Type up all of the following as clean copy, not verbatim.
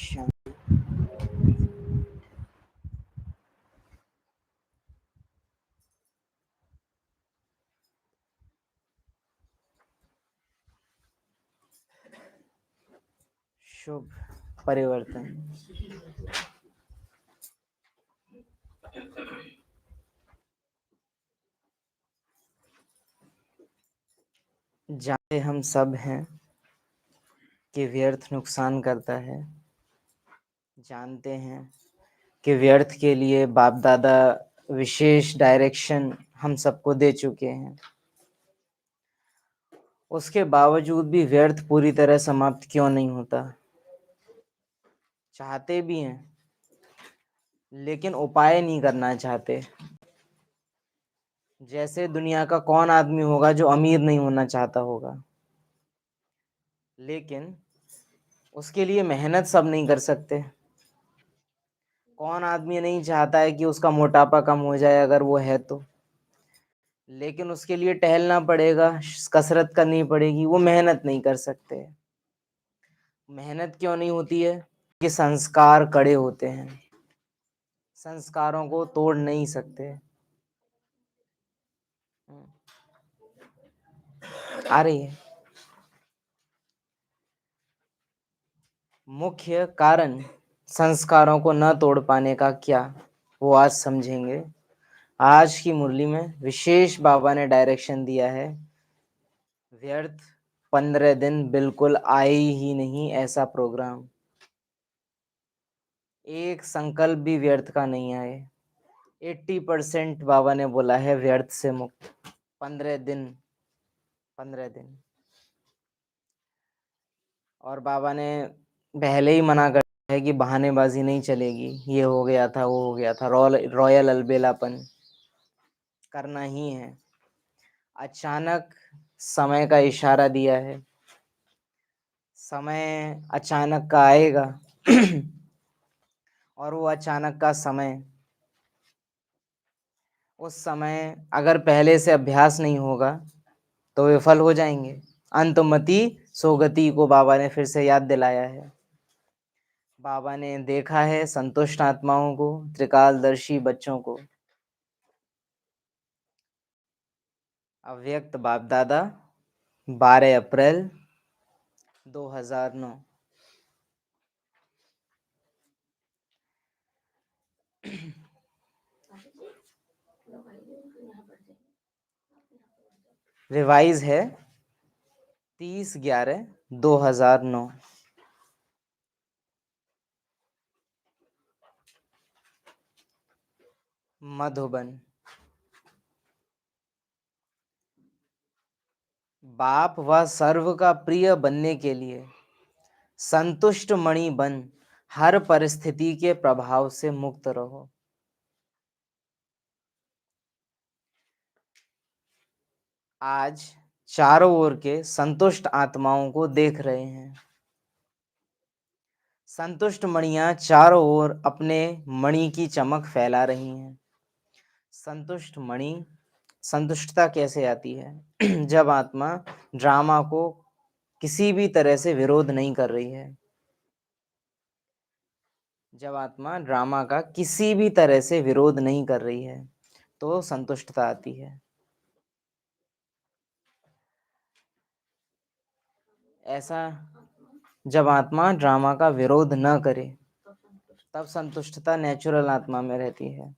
शांति। शुभ परिवर्तन। जानते हम सब हैं कि व्यर्थ नुकसान करता है। जानते हैं कि व्यर्थ के लिए बाप दादा विशेष डायरेक्शन हम सबको दे चुके हैं। उसके बावजूद भी व्यर्थ पूरी तरह समाप्त क्यों नहीं होता? चाहते भी हैं लेकिन उपाय नहीं करना चाहते। जैसे दुनिया का कौन आदमी होगा जो अमीर नहीं होना चाहता होगा, लेकिन उसके लिए मेहनत सब नहीं कर सकते। कौन आदमी नहीं चाहता है कि उसका मोटापा कम हो जाए अगर वो है तो, लेकिन उसके लिए टहलना पड़ेगा, कसरत करनी पड़ेगी, वो मेहनत नहीं कर सकते। मेहनत क्यों नहीं होती है? कि संस्कार कड़े होते हैं, संस्कारों को तोड़ नहीं सकते। आ रही है। मुख्य कारण संस्कारों को न तोड़ पाने का क्या, वो आज समझेंगे। आज की मुरली में विशेष बाबा ने डायरेक्शन दिया है, व्यर्थ 15 दिन बिल्कुल आए ही नहीं। ऐसा प्रोग्राम एक संकल्प भी व्यर्थ का नहीं आए। 80% बाबा ने बोला है व्यर्थ से मुक्त। 15 दिन, 15 दिन। और बाबा ने पहले ही मना कर दिया है कि बहानेबाजी नहीं चलेगी। ये हो गया था, वो हो गया था, रॉयल अलबेलापन करना ही है। अचानक समय का इशारा दिया है, समय अचानक का आएगा और वो अचानक का समय, उस समय अगर पहले से अभ्यास नहीं होगा तो विफल हो जाएंगे। अंतमति सोगति को बाबा ने फिर से याद दिलाया है। बाबा ने देखा है संतुष्ट आत्माओं को, त्रिकालदर्शी बच्चों को। अव्यक्त बाप दादा 12 अप्रैल 2009। रिवाइज है 30/11/2009। मधुबन। बाप व सर्व का प्रिय बनने के लिए संतुष्ट मणि बन हर परिस्थिति के प्रभाव से मुक्त रहो। आज चारों ओर के संतुष्ट आत्माओं को देख रहे हैं। संतुष्ट मणियां चारों ओर अपने मणि की चमक फैला रही हैं। संतुष्ट मणि, संतुष्टता कैसे आती है? जब आत्मा ड्रामा को किसी भी तरह से विरोध नहीं कर रही है। जब आत्मा ड्रामा का किसी भी तरह से विरोध नहीं कर रही है तो संतुष्टता आती है। ऐसा जब आत्मा ड्रामा का विरोध न करे तब संतुष्टता नेचुरल आत्मा में रहती है।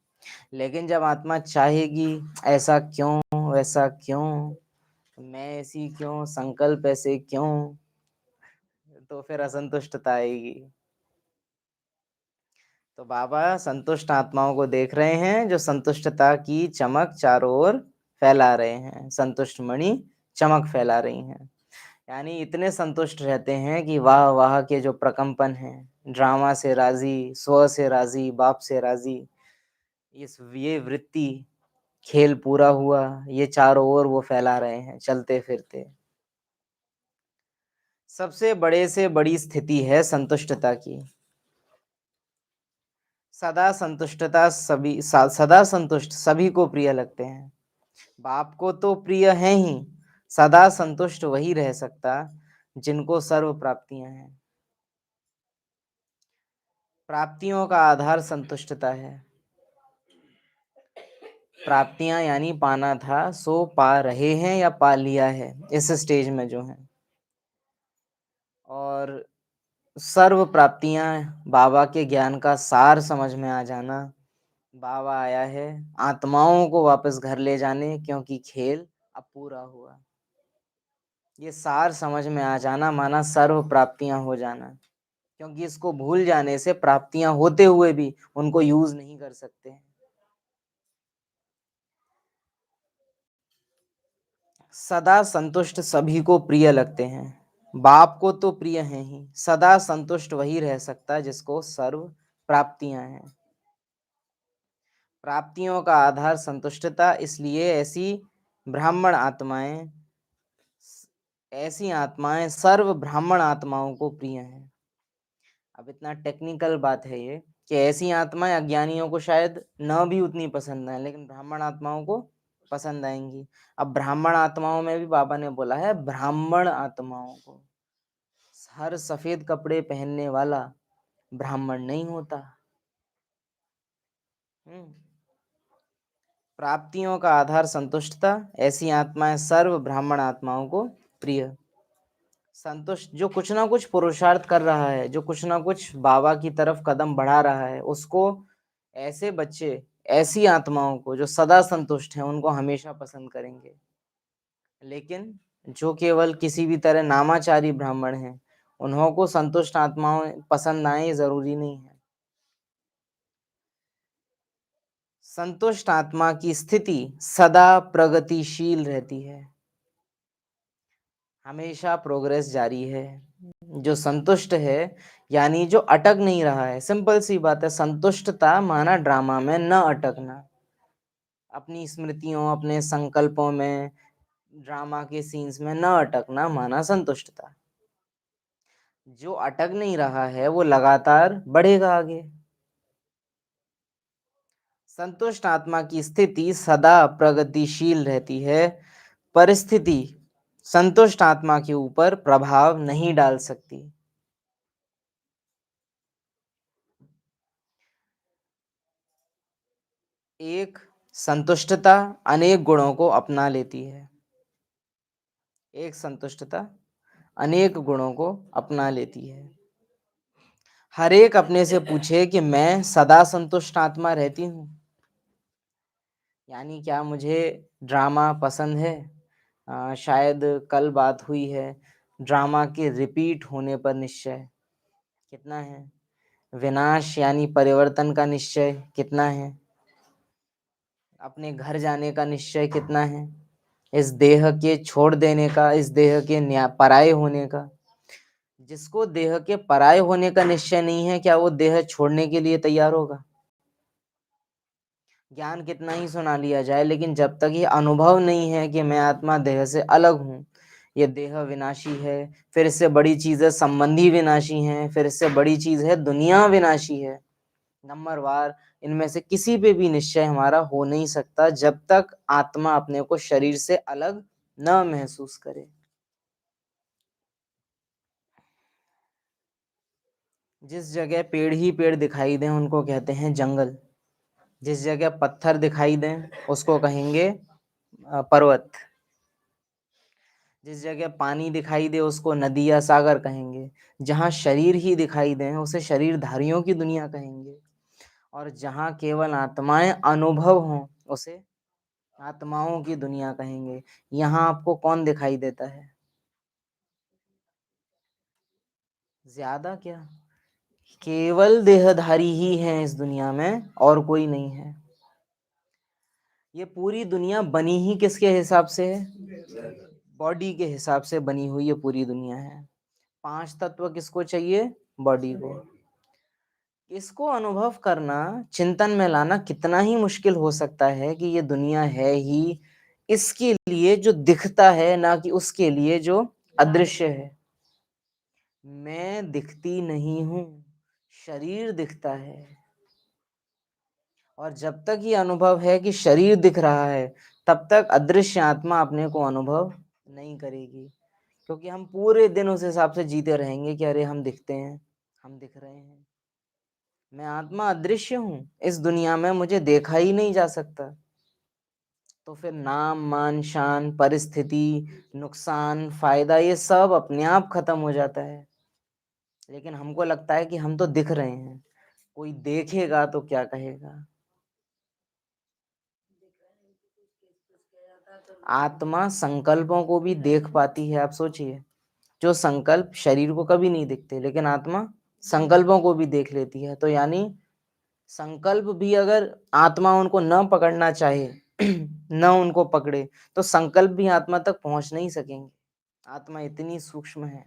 लेकिन जब आत्मा चाहेगी ऐसा क्यों, वैसा क्यों, मैं ऐसी क्यों, संकल्प ऐसे क्यों, तो फिर असंतुष्टता आएगी। तो बाबा संतुष्ट आत्माओं को देख रहे हैं जो संतुष्टता की चमक चारों ओर फैला रहे हैं। संतुष्ट मणि चमक फैला रही हैं, यानी इतने संतुष्ट रहते हैं कि वाह वाह के जो प्रकंपन हैं, ड्रामा से राजी, स्व से राजी, बाप से राजी, ये वृत्ति, खेल पूरा हुआ, ये चारों ओर वो फैला रहे हैं चलते फिरते। सबसे बड़े से बड़ी स्थिति है संतुष्टता की। सदा संतुष्टता सदा संतुष्ट सभी को प्रिय लगते हैं। बाप को तो प्रिय है ही। सदा संतुष्ट वही रह सकता जिनको सर्व प्राप्तियां हैं। प्राप्तियों का आधार संतुष्टता है। प्राप्तियां यानी पाना था, सो पा रहे हैं या पा लिया है इस स्टेज में जो है। और सर्व प्राप्तियां, बाबा के ज्ञान का सार समझ में आ जाना। बाबा आया है आत्माओं को वापस घर ले जाने, क्योंकि खेल अब पूरा हुआ। ये सार समझ में आ जाना माना सर्व प्राप्तियां हो जाना, क्योंकि इसको भूल जाने से प्राप्तियां होते हुए भी उनको यूज नहीं कर सकते। सदा संतुष्ट सभी को प्रिय लगते हैं। बाप को तो प्रिय हैं ही, सदा संतुष्ट वही रह सकता है जिसको सर्व प्राप्तियां हैं। प्राप्तियों का आधार संतुष्टता, इसलिए ब्राह्मण आत्माएं ऐसी आत्माएं सर्व ब्राह्मण आत्माओं को प्रिय हैं। अब इतना टेक्निकल बात है ये कि ऐसी आत्माएं अज्ञानियों को शायद न भी उतनी पसंद आए, लेकिन ब्राह्मण आत्माओं को पसंद आएंगी। अब ब्राह्मण आत्माओं में भी बाबा ने बोला है ब्राह्मण आत्माओं को। हर सफेद कपड़े पहनने वाला ब्राह्मण नहीं होता। हम्म। प्राप्तियों का आधार संतुष्टता, ऐसी आत्माएं सर्व ब्राह्मण आत्माओं को प्रिय। संतुष्ट जो कुछ ना कुछ पुरुषार्थ कर रहा है, जो कुछ ना कुछ बाबा की तरफ कदम बढ़ा रहा है, उसको ऐसे बच्चे, ऐसी आत्माओं को जो सदा संतुष्ट हैं, उनको हमेशा पसंद करेंगे। लेकिन जो केवल किसी भी तरह नामाचारी ब्राह्मण हैं, उन्हों को संतुष्ट आत्माएं पसंद आए ये जरूरी नहीं है। संतुष्ट आत्मा की स्थिति सदा प्रगतिशील रहती है, हमेशा प्रोग्रेस जारी है। जो संतुष्ट है यानी जो अटक नहीं रहा है, सिंपल सी बात है। संतुष्टता माना ड्रामा में न अटकना, अपनी स्मृतियों, अपने संकल्पों में, ड्रामा के सीन्स में न अटकना माना संतुष्टता। जो अटक नहीं रहा है वो लगातार बढ़ेगा आगे। संतुष्ट आत्मा की स्थिति सदा प्रगतिशील रहती है। परिस्थिति संतुष्ट आत्मा के ऊपर प्रभाव नहीं डाल सकती। एक संतुष्टता अनेक गुणों को अपना लेती है। एक संतुष्टता अनेक गुणों को अपना लेती है। हर एक अपने से पूछे कि मैं सदा संतुष्ट आत्मा रहती हूँ, यानी क्या मुझे ड्रामा पसंद है? शायद कल बात हुई है, ड्रामा के रिपीट होने पर निश्चय कितना है, विनाश यानी परिवर्तन का निश्चय कितना है, अपने घर जाने का निश्चय कितना है, इस देह के छोड़ देने का, इस देह के पराये होने का। जिसको देह के पराये होने का निश्चय नहीं है, क्या वो देह छोड़ने के लिए तैयार होगा? ज्ञान कितना ही सुना लिया जाए, लेकिन जब तक ये अनुभव नहीं है कि मैं आत्मा देह से अलग हूँ, ये देह विनाशी है, फिर इससे बड़ी चीज है संबंधी विनाशी हैं, फिर इससे बड़ी चीज है दुनिया विनाशी है, नंबर वार इनमें से किसी पे भी निश्चय हमारा हो नहीं सकता जब तक आत्मा अपने को शरीर से अलग न महसूस करे। जिस जगह पेड़ ही पेड़ दिखाई दें उनको कहते हैं जंगल, जिस जगह पत्थर दिखाई दें उसको कहेंगे पर्वत, जिस जगह पानी दिखाई दे उसको नदी या सागर कहेंगे, जहाँ शरीर ही दिखाई दे उसे शरीरधारियों की दुनिया कहेंगे, और जहाँ केवल आत्माएं अनुभव हों उसे आत्माओं की दुनिया कहेंगे। यहाँ आपको कौन दिखाई देता है ज्यादा? क्या केवल देहधारी ही हैं इस दुनिया में और कोई नहीं है। ये पूरी दुनिया बनी ही किसके हिसाब से है? बॉडी के हिसाब से बनी हुई ये पूरी दुनिया है। 5 तत्व किसको चाहिए? बॉडी को। इसको अनुभव करना, चिंतन में लाना कितना ही मुश्किल हो सकता है कि ये दुनिया है ही इसके लिए जो दिखता है, ना कि उसके लिए जो अदृश्य है। मैं दिखती नहीं हूँ, शरीर दिखता है। और जब तक ये अनुभव है कि शरीर दिख रहा है, तब तक अदृश्य आत्मा अपने को अनुभव नहीं करेगी, क्योंकि हम पूरे दिन उस हिसाब से जीते रहेंगे कि अरे हम दिखते हैं, हम दिख रहे हैं। मैं आत्मा अदृश्य हूँ, इस दुनिया में मुझे देखा ही नहीं जा सकता। तो फिर नाम, मान, शान, परिस्थिति, नुकसान, फायदा, ये सब अपने आप खत्म हो जाता है। लेकिन हमको लगता है कि हम तो दिख रहे हैं, कोई देखेगा तो क्या कहेगा। आत्मा संकल्पों को भी देख पाती है। आप सोचिए, जो संकल्प शरीर को कभी नहीं दिखते, लेकिन आत्मा संकल्पों को भी देख लेती है। तो यानी संकल्प भी अगर आत्मा उनको न पकड़ना चाहे न उनको पकड़े, तो संकल्प भी आत्मा तक पहुंच नहीं सकेंगे। आत्मा इतनी सूक्ष्म है,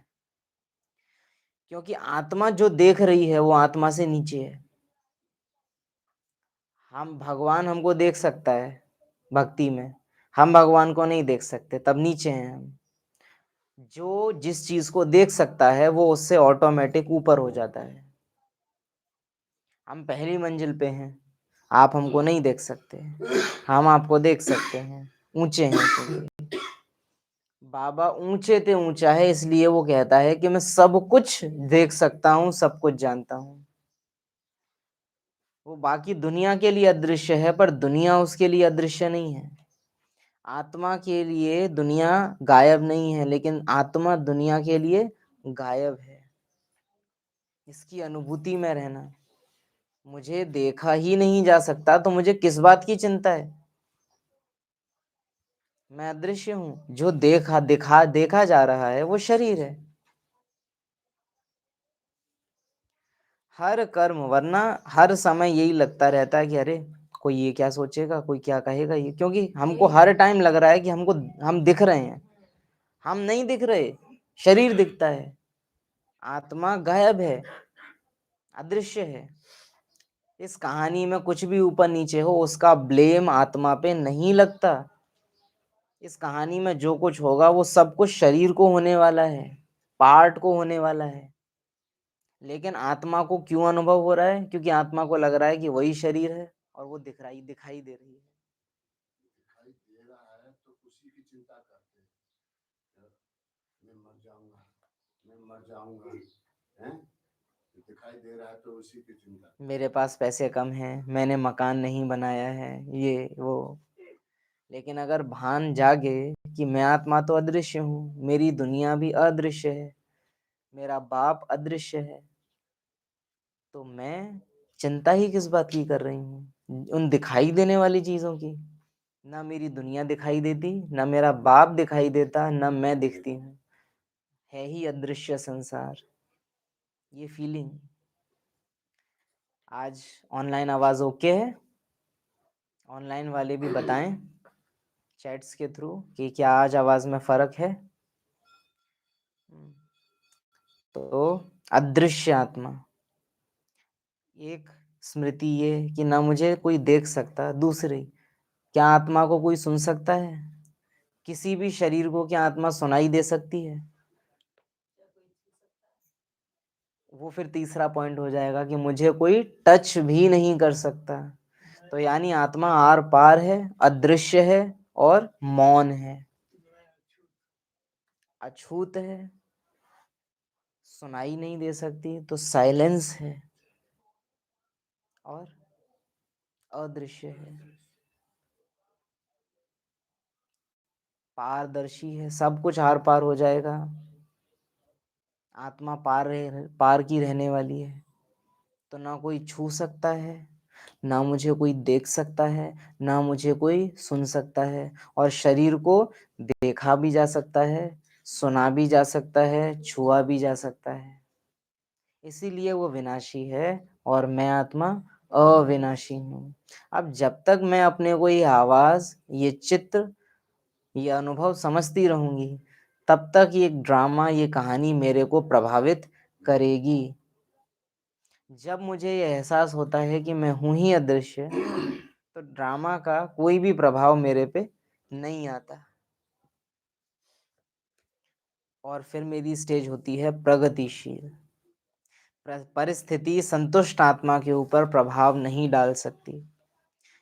क्योंकि आत्मा जो देख रही है वो आत्मा से नीचे है। हम भगवान हमको देख सकता है भक्ति में, हम भगवान को नहीं देख सकते, तब नीचे हैं हम। जो जिस चीज को देख सकता है वो उससे ऑटोमेटिक ऊपर हो जाता है। हम पहली मंजिल पे हैं, आप हमको नहीं देख सकते, हम आपको देख सकते हैं, ऊंचे हैं क्योंकि बाबा ऊंचे ते ऊंचा है, इसलिए वो कहता है कि मैं सब कुछ देख सकता हूँ, सब कुछ जानता हूँ। वो बाकी दुनिया के लिए अदृश्य है, पर दुनिया उसके लिए अदृश्य नहीं है। आत्मा के लिए दुनिया गायब नहीं है, लेकिन आत्मा दुनिया के लिए गायब है। इसकी अनुभूति में रहना। मुझे देखा ही नहीं जा सकता तो मुझे किस बात की चिंता है। मैं अदृश्य हूँ, जो देखा जा रहा है वो शरीर है। हर कर्म, वरना हर समय यही लगता रहता है कि अरे कोई ये क्या सोचेगा, कोई क्या कहेगा, ये क्योंकि हमको हर टाइम लग रहा है कि हम दिख रहे हैं। हम नहीं दिख रहे, शरीर दिखता है। आत्मा गायब है, अदृश्य है। इस कहानी में कुछ भी ऊपर नीचे हो, उसका ब्लेम आत्मा पे नहीं लगता। इस कहानी में जो कुछ होगा वो सब कुछ शरीर को होने वाला है, पार्ट को होने वाला है। लेकिन आत्मा को क्यों अनुभव हो रहा है? क्योंकि आत्मा को लग रहा है कि वही शरीर है और वो दिखाई दे रही है। दिखाई दे रहा है तो उसी की चिंता करते हैं, मैं मर जाऊंगा, हैं? दिखाई दे रहा है तो उसी की चिंता। मेरे पास पैसे कम हैं, मैंने मकान नहीं बनाया है, ये वो। लेकिन अगर भान जागे कि मैं आत्मा तो अदृश्य हूँ, मेरी दुनिया भी अदृश्य है, मेरा बाप अदृश्य है, तो मैं चिंता ही किस बात की कर रही हूँ उन दिखाई देने वाली चीजों की। ना मेरी दुनिया दिखाई देती, ना मेरा बाप दिखाई देता, ना मैं दिखती हूँ, है ही अदृश्य संसार। ये फीलिंग। आज ऑनलाइन आवाज ओके है? ऑनलाइन वाले भी बताएं चैट्स के थ्रू कि क्या आज आवाज में फर्क है। तो अदृश्य आत्मा, एक स्मृति ये कि ना मुझे कोई देख सकता। दूसरी, क्या आत्मा को कोई सुन सकता है? किसी भी शरीर को क्या आत्मा सुनाई दे सकती है? वो फिर तीसरा पॉइंट हो जाएगा कि मुझे कोई टच भी नहीं कर सकता। तो यानी आत्मा आर पार है, अदृश्य है और मौन है, अछूत है, सुनाई नहीं दे सकती, तो साइलेंस है और अदृश्य है, पारदर्शी है, सब कुछ आर पार हो जाएगा। आत्मा पार की रहने वाली है। तो ना कोई छू सकता है, ना मुझे कोई देख सकता है, ना मुझे कोई सुन सकता है। और शरीर को देखा भी जा सकता है, सुना भी जा सकता है, छुआ भी जा सकता है। इसीलिए वो विनाशी है और मैं आत्मा अविनाशी हूँ। अब जब तक मैं अपने को ये आवाज, ये चित्र, ये अनुभव समझती रहूंगी, तब तक ये ड्रामा, ये कहानी मेरे को प्रभावित करेगी। जब मुझे ये एहसास होता है कि मैं हूं ही अदृश्य, तो ड्रामा का कोई भी प्रभाव मेरे पे नहीं आता। और फिर मेरी स्टेज होती है प्रगतिशील। परिस्थिति संतुष्ट आत्मा के ऊपर प्रभाव नहीं डाल सकती।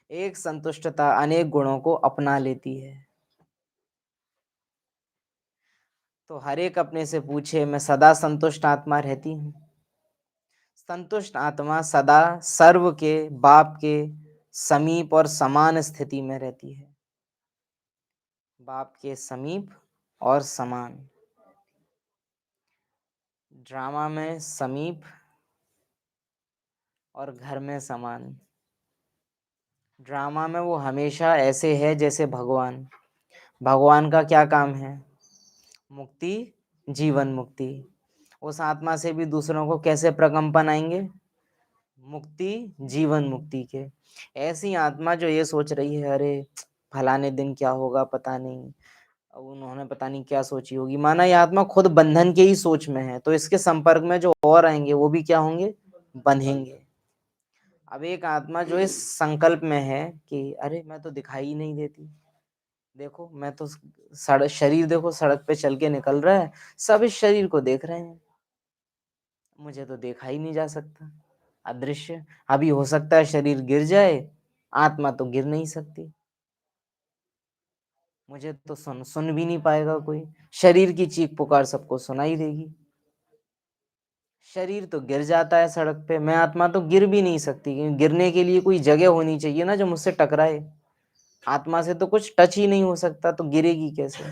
एक संतुष्टता अनेक गुणों को अपना लेती है। तो हर एक अपने से पूछे, मैं सदा संतुष्ट आत्मा रहती हूँ? संतुष्ट आत्मा सदा सर्व के बाप के समीप और समान स्थिति में रहती है। बाप के समीप और समान। ड्रामा में समीप और घर में समान। ड्रामा में वो हमेशा ऐसे है जैसे भगवान। भगवान का क्या काम है? मुक्ति, जीवन मुक्ति। उस आत्मा से भी दूसरों को कैसे प्रकंपन आएंगे? मुक्ति, जीवन मुक्ति के। ऐसी आत्मा जो ये सोच रही है, अरे फलाने दिन क्या होगा पता नहीं, अब उन्होंने पता नहीं क्या सोची होगी, माना ये आत्मा खुद बंधन के ही सोच में है, तो इसके संपर्क में जो और आएंगे वो भी क्या होंगे? बंधेंगे। अब एक आत्मा जो इस संकल्प में है कि अरे मैं तो दिखाई ही नहीं देती, देखो मैं तो सड़क, शरीर देखो सड़क पे चल के निकल रहा है, सब इस शरीर को देख रहे हैं, मुझे तो देखा ही नहीं जा सकता, अदृश्य। अभी हो सकता है शरीर गिर जाए, आत्मा तो गिर नहीं सकती, मुझे तो सुन सुन भी नहीं पाएगा कोई, शरीर की चीख पुकार सबको सुनाई देगी। शरीर तो गिर जाता है सड़क पे, मैं आत्मा तो गिर भी नहीं सकती, क्योंकि गिरने के लिए कोई जगह होनी चाहिए ना जो मुझसे टकराए। आत्मा से तो कुछ टच ही नहीं हो सकता, तो गिरेगी कैसे?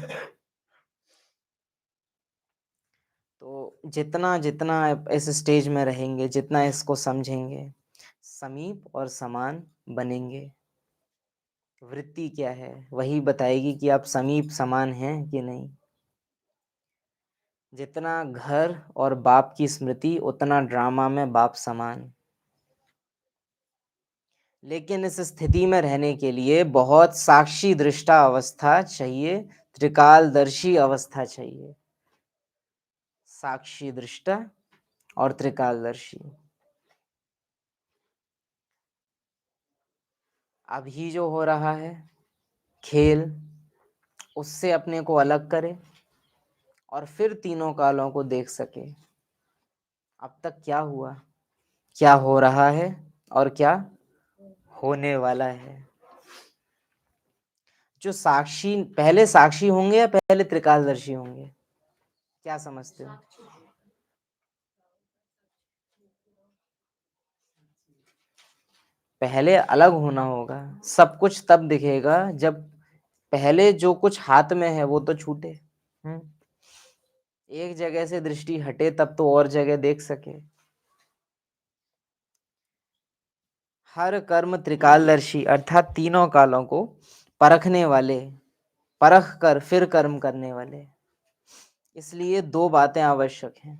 तो जितना जितना इस स्टेज में रहेंगे, जितना इसको समझेंगे, समीप और समान बनेंगे। वृत्ति क्या है वही बताएगी कि आप समीप समान हैं कि नहीं। जितना घर और बाप की स्मृति, उतना ड्रामा में बाप समान। लेकिन इस स्थिति में रहने के लिए बहुत साक्षी दृष्टा अवस्था चाहिए, त्रिकालदर्शी अवस्था चाहिए। साक्षी दृष्टा और त्रिकालदर्शी। अभी जो हो रहा है खेल, उससे अपने को अलग करे और फिर तीनों कालों को देख सके। अब तक क्या हुआ, क्या हो रहा है और क्या होने वाला है। जो साक्षी, पहले साक्षी होंगे या पहले त्रिकालदर्शी होंगे? क्या समझते हो? पहले अलग होना होगा, सब कुछ तब दिखेगा जब पहले जो कुछ हाथ में है वो तो छूटे। एक जगह से दृष्टि हटे तब तो और जगह देख सके। हर कर्म त्रिकालदर्शी अर्थात तीनों कालों को परखने वाले, परख कर फिर कर्म करने वाले। इसलिए दो बातें आवश्यक हैं।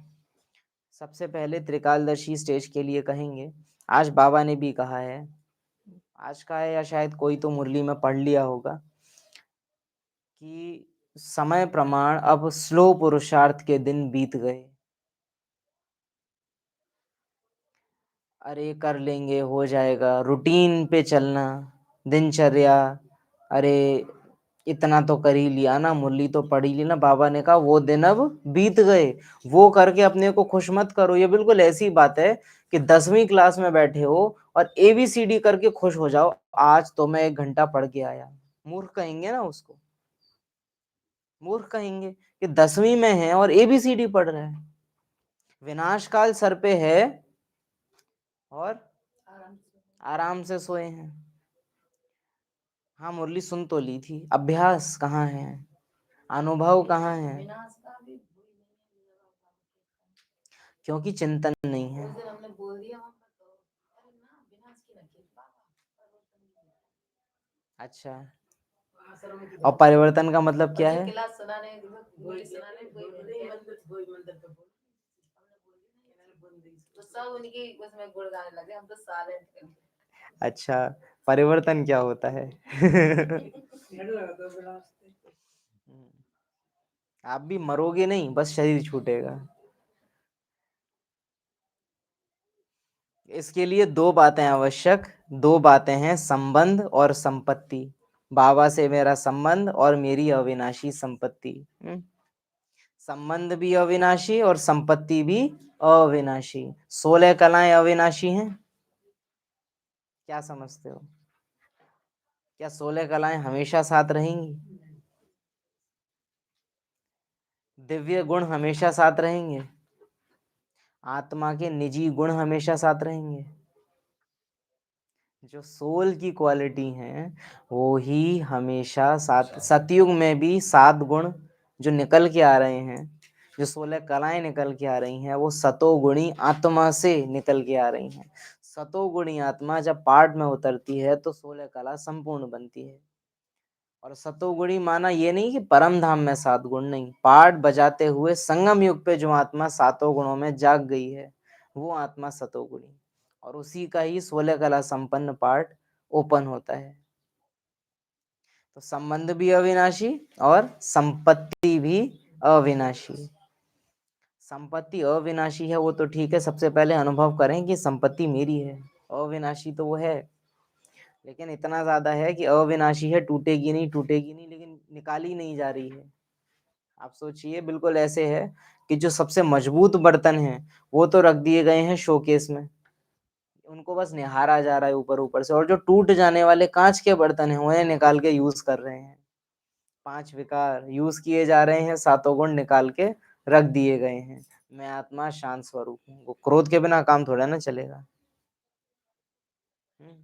सबसे पहले त्रिकालदर्शी स्टेज के लिए कहेंगे, आज बाबा ने भी कहा है, आज का है या शायद कोई तो मुरली में पढ़ लिया होगा कि समय प्रमाण अब स्लो पुरुषार्थ के दिन बीत गए। अरे कर लेंगे, हो जाएगा, रूटीन पे चलना, दिनचर्या, अरे इतना तो कर ही लिया ना, मुरली तो पढ़ ही ली ना, बाबा ने कहा वो दिन अब बीत गए। वो करके अपने को खुश मत करो। ये बिल्कुल ऐसी बात है कि 10वीं क्लास में बैठे हो और ABCD करके खुश हो जाओ, आज तो मैं 1 घंटा पढ़ के आया। मूर्ख कहेंगे ना उसको, मूर्ख कहेंगे कि 10वीं में है और ABCD पढ़ रहा है। विनाश काल सर पे है और आराम से सोए हैं। हाँ मुरली सुन तो ली थी, अभ्यास कहाँ है, अनुभव कहाँ है? क्योंकि चिंतन नहीं है। अच्छा, और परिवर्तन का मतलब क्या है? अच्छा, परिवर्तन क्या होता है? आप भी मरोगे नहीं, बस शरीर छूटेगा। इसके लिए दो बातें आवश्यक, दो बातें हैं, संबंध और संपत्ति। बाबा से मेरा संबंध और मेरी अविनाशी संपत्ति। संबंध भी अविनाशी और संपत्ति भी अविनाशी। 16 कलाएं अविनाशी हैं। क्या समझते हो? क्या 16 कलाएं हमेशा साथ रहेंगी? दिव्य गुण हमेशा साथ रहेंगे? आत्मा के निजी गुण हमेशा साथ रहेंगे। जो सोल की क्वालिटी है वो ही हमेशा साथ, सतयुग में भी 7 गुण जो निकल के आ रहे हैं, जो 16 कलाएं निकल के आ रही हैं, वो सतोगुणी आत्मा से निकल के आ रही हैं। सतोगुणी आत्मा जब पाठ में उतरती है तो 16 कला संपूर्ण बनती है। और सतोगुणी माना ये नहीं कि परम धाम में 7 गुण नहीं, पाठ बजाते हुए संगम युग पे जो आत्मा 7 गुणों में जाग गई है वो आत्मा सतोगुणी, और उसी का ही 16 कला संपन्न पाठ ओपन होता है। तो संबंध भी अविनाशी और संपत्ति भी अविनाशी। संपत्ति अविनाशी है वो तो ठीक है, सबसे पहले अनुभव करें कि संपत्ति मेरी है। अविनाशी तो वो है, लेकिन इतना ज्यादा है कि अविनाशी है, टूटेगी नहीं टूटेगी नहीं, लेकिन निकाली नहीं जा रही है। आप सोचिए, बिल्कुल ऐसे है कि जो सबसे मजबूत बर्तन हैं वो तो रख दिए गए हैं शोकेस में, उनको बस निहारा जा रहा है ऊपर ऊपर से, और जो टूट जाने वाले कांच के बर्तन हैं उन्हें निकाल के यूज कर रहे हैं। 5 विकार यूज किए जा रहे हैं, 7 गुण निकाल के रख दिए गए हैं। मैं आत्मा शांत स्वरूप हूँ, वो क्रोध के बिना काम थोड़ा ना चलेगा। हम्म,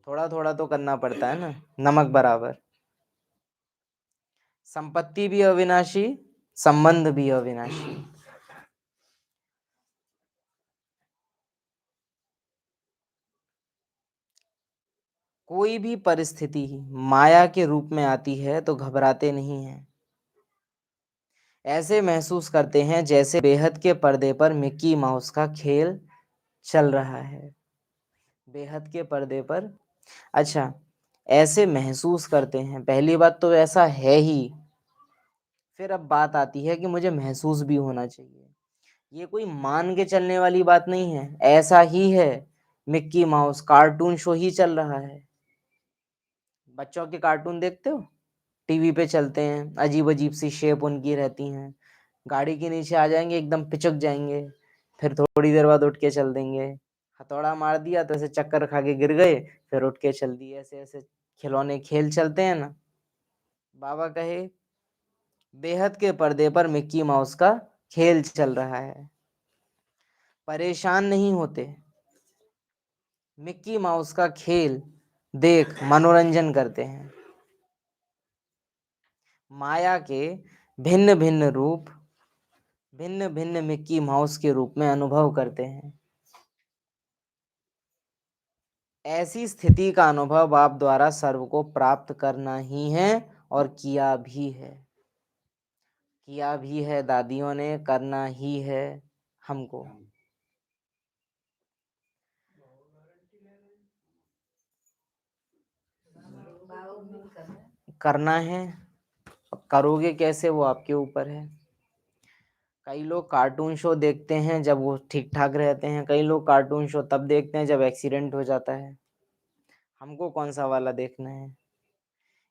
थोड़ा थोड़ा तो करना पड़ता है ना, नमक बराबर। संपत्ति भी अविनाशी, संबंध भी अविनाशी। कोई भी परिस्थिति माया के रूप में आती है तो घबराते नहीं हैं। ऐसे महसूस करते हैं जैसे बेहद के पर्दे पर मिक्की माउस का खेल चल रहा है। बेहद के पर्दे पर, अच्छा, ऐसे महसूस करते हैं, पहली बात तो ऐसा है ही। फिर अब बात आती है कि मुझे महसूस भी होना चाहिए। ये कोई मान के चलने वाली बात नहीं है, ऐसा ही है। मिक्की माउस कार्टून शो ही चल रहा है। बच्चों के कार्टून देखते हो, टीवी पे चलते हैं, अजीब अजीब सी शेप उनकी रहती हैं, गाड़ी के नीचे आ जाएंगे एकदम पिचक जाएंगे, फिर थोड़ी देर बाद उठ के चल देंगे। हथौड़ा मार दिया तो ऐसे चक्कर खा के गिर गए, फिर उठ के चल दिए, ऐसे ऐसे खिलौने खेल चलते हैं ना। बाबा कहे बेहद के पर्दे पर मिक्की माउस का खेल चल रहा है। परेशान नहीं होते, मिक्की माउस का खेल देख मनोरंजन करते हैं। माया के भिन्न भिन्न रूप भिन्न भिन्न मिक्की माउस के रूप में अनुभव करते हैं। ऐसी स्थिति का अनुभव आप द्वारा सर्व को प्राप्त करना ही है, और किया भी है दादियों ने, करना ही है हमको। करना है, अब करोगे कैसे वो आपके ऊपर है। कई लोग कार्टून शो देखते हैं जब वो ठीक ठाक रहते हैं, कई लोग कार्टून शो तब देखते हैं जब एक्सीडेंट हो जाता है। हमको कौन सा वाला देखना है।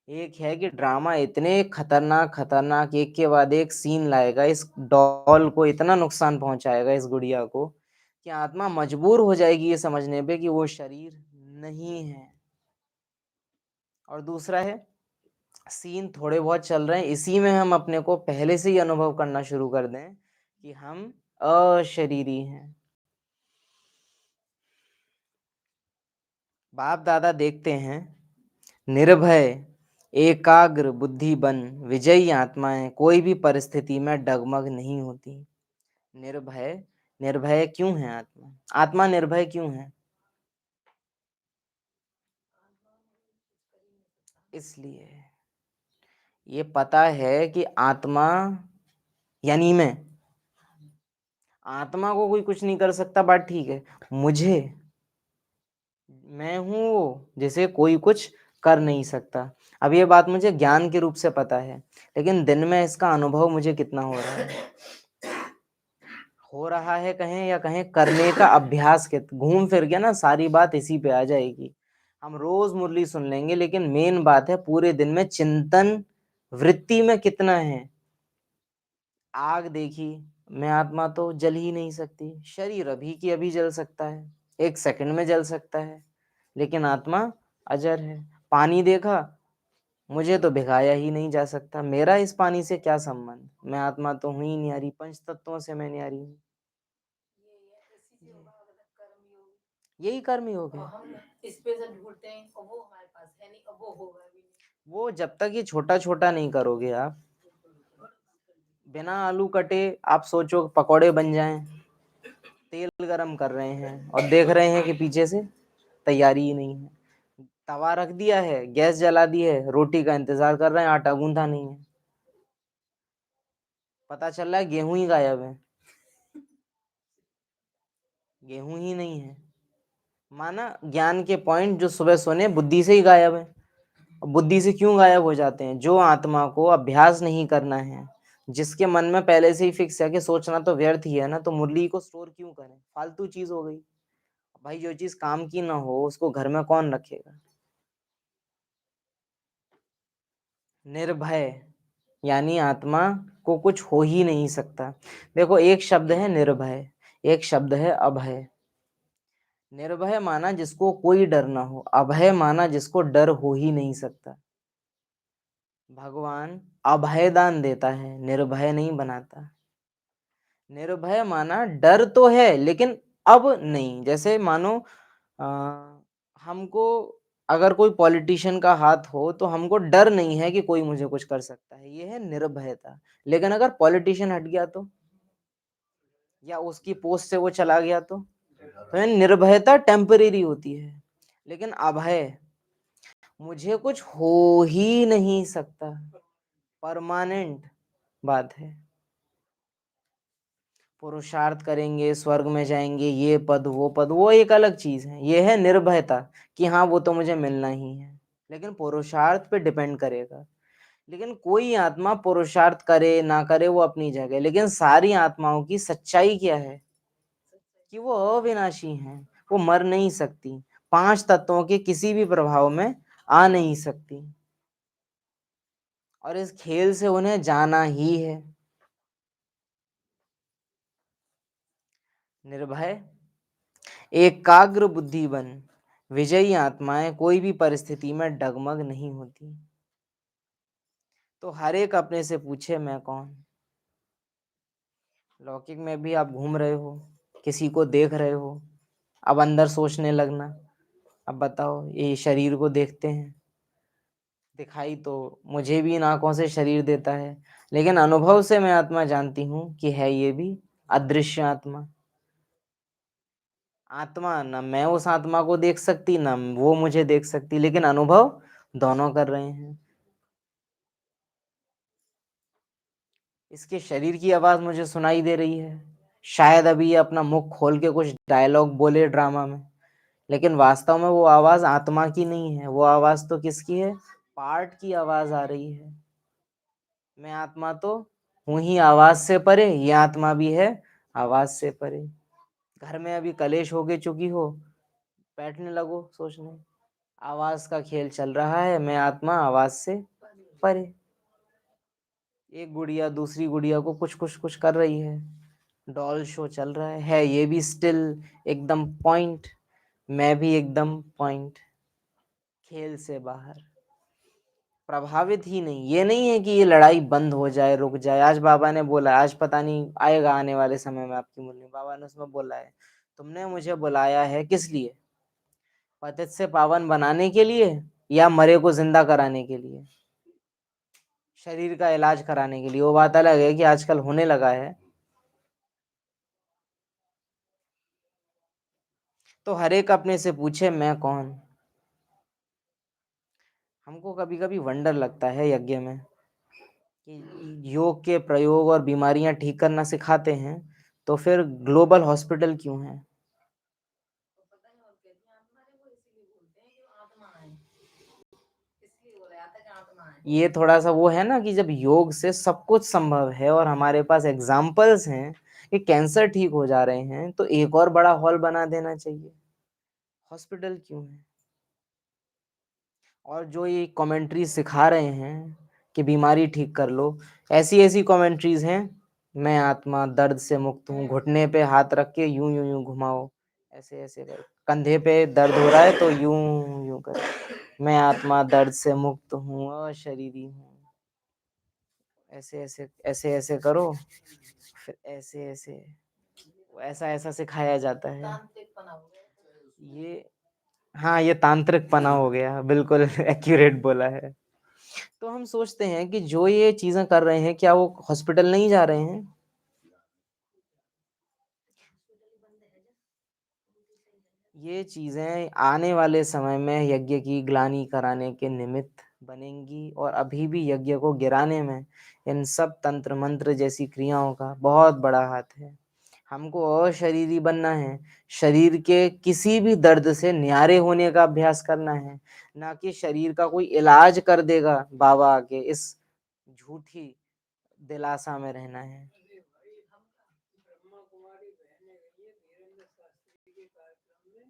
एक है कि ड्रामा इतने खतरनाक खतरनाक एक के बाद एक सीन लाएगा, इस डॉल को इतना नुकसान पहुंचाएगा, इस गुड़िया को, कि आत्मा मजबूर हो जाएगी ये समझने पे कि वो शरीर नहीं है। और दूसरा है, सीन थोड़े बहुत चल रहे हैं, इसी में हम अपने को पहले से ही अनुभव करना शुरू कर दें कि हम अशरीरी हैं। बाप दादा देखते हैं, निर्भय एकाग्र बुद्धि बन विजयी आत्माएं कोई भी परिस्थिति में डगमग नहीं होती। निर्भय, निर्भय क्यों है आत्मा, आत्मा निर्भय क्यों है। इसलिए ये पता है कि आत्मा यानी आत्मा को कोई कुछ नहीं कर सकता, बात ठीक है। मुझे, मैं हूं वो जिसे कोई कुछ कर नहीं सकता। अब ये बात मुझे ज्ञान के रूप से पता है, लेकिन दिन में इसका अनुभव मुझे कितना हो रहा है। हो रहा है कहें या कहें करने का अभ्यास के, घूम फिर के ना सारी बात इसी पे आ जाएगी। हम रोज मुरली सुन लेंगे, लेकिन मेन बात है पूरे दिन में चिंतन वृत्ति में कितना है। आग देखी, मैं आत्मा तो जल ही नहीं सकती, शरीर अभी की अभी जल सकता है, 1 सेकंड में जल सकता है, लेकिन आत्मा अजर है। पानी देखा, मुझे तो भिगाया ही नहीं जा सकता, मेरा इस पानी से क्या संबंध, मैं आत्मा तो हूं ही न्यारी, पंच तत्वों से मैं न्यारी हूँ। यही कर्म योग और है। हम स्पेशल ढूंढते हैं और वो हमारे पास है नहीं और वो होगा भी नहीं। वो जब तक ये छोटा छोटा नहीं करोगे आप, बिना आलू कटे आप सोचो पकौड़े बन जाएं, तेल गरम कर रहे हैं और देख रहे हैं कि पीछे से तैयारी ही नहीं है। तवा रख दिया है, गैस जला दी है, रोटी का इंतजार कर रहे हैं, आटा गूंथा नहीं है, पता चल रहा है गेहूं ही गायब है, गेहूं ही नहीं है। माना ज्ञान के पॉइंट जो सुबह सोने बुद्धि से ही गायब है। और बुद्धि से क्यों गायब हो जाते हैं? जो आत्मा को अभ्यास नहीं करना है, जिसके मन में पहले से ही फिक्स है कि सोचना तो व्यर्थ ही है ना, तो मुरली को स्टोर क्यों करें? फालतू चीज हो गई भाई। जो चीज काम की ना हो उसको घर में कौन रखेगा? निर्भय यानी आत्मा को कुछ हो ही नहीं सकता। देखो, एक शब्द है निर्भय, एक शब्द है अभय। निर्भय माना जिसको कोई डर ना हो, अभय माना जिसको डर हो ही नहीं सकता। भगवान अभय दान देता है, निर्भय नहीं बनाता। निर्भय माना डर तो है लेकिन अब नहीं। जैसे मानो आ, हमको अगर कोई पॉलिटिशियन का हाथ हो तो हमको डर नहीं है कि कोई मुझे कुछ कर सकता है, ये है निर्भयता। लेकिन अगर पॉलिटिशियन हट गया तो, या उसकी पोस्ट से वो चला गया तो ये निर्भयता टेम्परेरी होती है। लेकिन अभय, मुझे कुछ हो ही नहीं सकता, परमानेंट बात है। पुरुषार्थ करेंगे स्वर्ग में जाएंगे, ये पद वो पद, वो एक अलग चीज है। ये है निर्भयता कि हाँ वो तो मुझे मिलना ही है, लेकिन पुरुषार्थ पे डिपेंड करेगा। लेकिन कोई आत्मा पुरुषार्थ करे ना करे वो अपनी जगह, लेकिन सारी आत्माओं की सच्चाई क्या है कि वो अविनाशी हैं, वो मर नहीं सकती, पांच तत्वों के किसी भी प्रभाव में आ नहीं सकती, और इस खेल से उन्हें जाना ही है। निर्भय, एकाग्र बुद्धि बन, विजयी आत्माएं कोई भी परिस्थिति में डगमग नहीं होती। तो हर एक अपने से पूछे मैं कौन। लौकिक में भी आप घूम रहे हो, किसी को देख रहे हो, अब अंदर सोचने लगना। अब बताओ, ये शरीर को देखते हैं, दिखाई तो मुझे भी इन आंखों से शरीर देता है, लेकिन अनुभव से मैं आत्मा जानती हूँ कि है ये भी अदृश्य आत्मा। आत्मा ना मैं उस आत्मा को देख सकती ना वो मुझे देख सकती, लेकिन अनुभव दोनों कर रहे हैं। इसके शरीर की आवाज मुझे सुनाई दे रही है, शायद अभी ये अपना मुख खोल के कुछ डायलॉग बोले ड्रामा में, लेकिन वास्तव में वो आवाज आत्मा की नहीं है। वो आवाज तो किसकी है? पार्ट की आवाज आ रही है। मैं आत्मा तो हूं ही आवाज से परे, ये आत्मा भी है आवाज से परे। घर में अभी कलेश हो गई चुकी हो, बैठने लगो सोचने, आवाज का खेल चल रहा है, मैं आत्मा आवाज से परे। एक गुड़िया दूसरी गुड़िया को कुछ कुछ कुछ कर रही है, डॉल शो चल रहा है ये भी स्टिल एकदम पॉइंट, मैं भी एकदम पॉइंट, खेल से बाहर, प्रभावित ही नहीं। ये नहीं है कि ये लड़ाई बंद हो जाए, रुक जाए। आज बाबा ने बोला, आज पता नहीं आएगा आने वाले समय में आपकी मुरली, बाबा ने उसमें बोला है, तुमने मुझे बुलाया है किस लिए? पतित से पावन बनाने के लिए या मरे को जिंदा कराने के लिए? शरीर का इलाज कराने के लिए वो बात अलग है कि आजकल होने लगा है। तो हर एक अपने से पूछे मैं कौन। हमको कभी कभी वंडर लगता है यज्ञ में कि योग के प्रयोग और बीमारियां ठीक करना सिखाते हैं, तो फिर ग्लोबल हॉस्पिटल क्यों है? तो पता है और कहते हैं आत्मा है वो इसीलिए बोलते हैं कि वो आत्मा है, इसलिए बोला जाता है कि आत्मा है। ये थोड़ा सा वो है ना कि जब योग से सब कुछ संभव है और हमारे पास एग्जाम्पल्स हैं कि कैंसर ठीक हो जा रहे हैं, तो एक और बड़ा हॉल बना देना चाहिए, हॉस्पिटल क्यों है? और जो ये कमेंट्रीज सिखा रहे हैं कि बीमारी ठीक कर लो, ऐसी ऐसी कमेंट्रीज हैं, मैं आत्मा दर्द से मुक्त हूँ, घुटने पे हाथ रख के यूं यूं यूं घुमाओ, ऐसे ऐसे कर, कंधे पे दर्द हो रहा है तो यूं यूं कर, मैं आत्मा दर्द से मुक्त हूँ, अशरीरी हूँ, ऐसे ऐसे ऐसे ऐसे करो, फिर ऐसे ऐसे, ऐसा ऐसा सिखाया जाता है। तांत्रिक बना हो गया। ये हाँ, ये तांत्रिकपना हो गया, बिल्कुल एक्यूरेट बोला है। तो हम सोचते हैं कि जो ये चीज़ें कर रहे हैं, क्या वो हॉस्पिटल नहीं जा रहे हैं? ये चीज़ें आने वाले समय में यज्ञ की ग्लानि कराने के निमित्त बनेंगी और अभी भी यज्ञ को गिराने में इन सब तंत्र मंत्र जैसी क्रियाओं का बहुत बड़ा हाथ है। हमको अशरीरी बनना है, शरीर के किसी भी दर्द से न्यारे होने का अभ्यास करना है, ना कि शरीर का कोई इलाज कर देगा बाबा आके, इस झूठी दिलासा में रहना है। अरे भाई, हम ब्रह्मा कुमारी बहनें गई है धीरेन्द्र शास्त्री के कार्यक्रम में,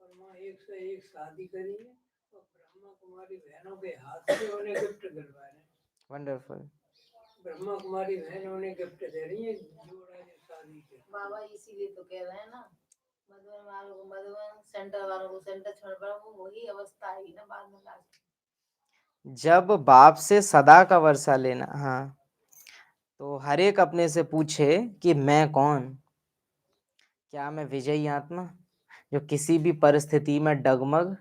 और वहाँ एक से एक शादी करी है, और ब्रह्मा कुमारी बहनों के हाथ से उन्हें गिफ्ट दिलवा रहे हैं। वंडरफुल। ब्रह्मा कुमारी बहन उन्हें गिफ्ट दे रही है जोड़ा जो शादी के। बाबा इसीलिए तो कह रहे हैं ना, मधुबन वालों को मधुबन, सेंटर वालों को सेंटर छोड़ पड़ा, वो वही अवस्था आएगी ना बाद में लास्ट। जब बाप से सदा का वर्षा लेना, हाँ, तो हर एक अपने से पूछे कि मैं कौन? क्या मैं विजयी आत्मा जो किसी भी परिस्थिति में डगमग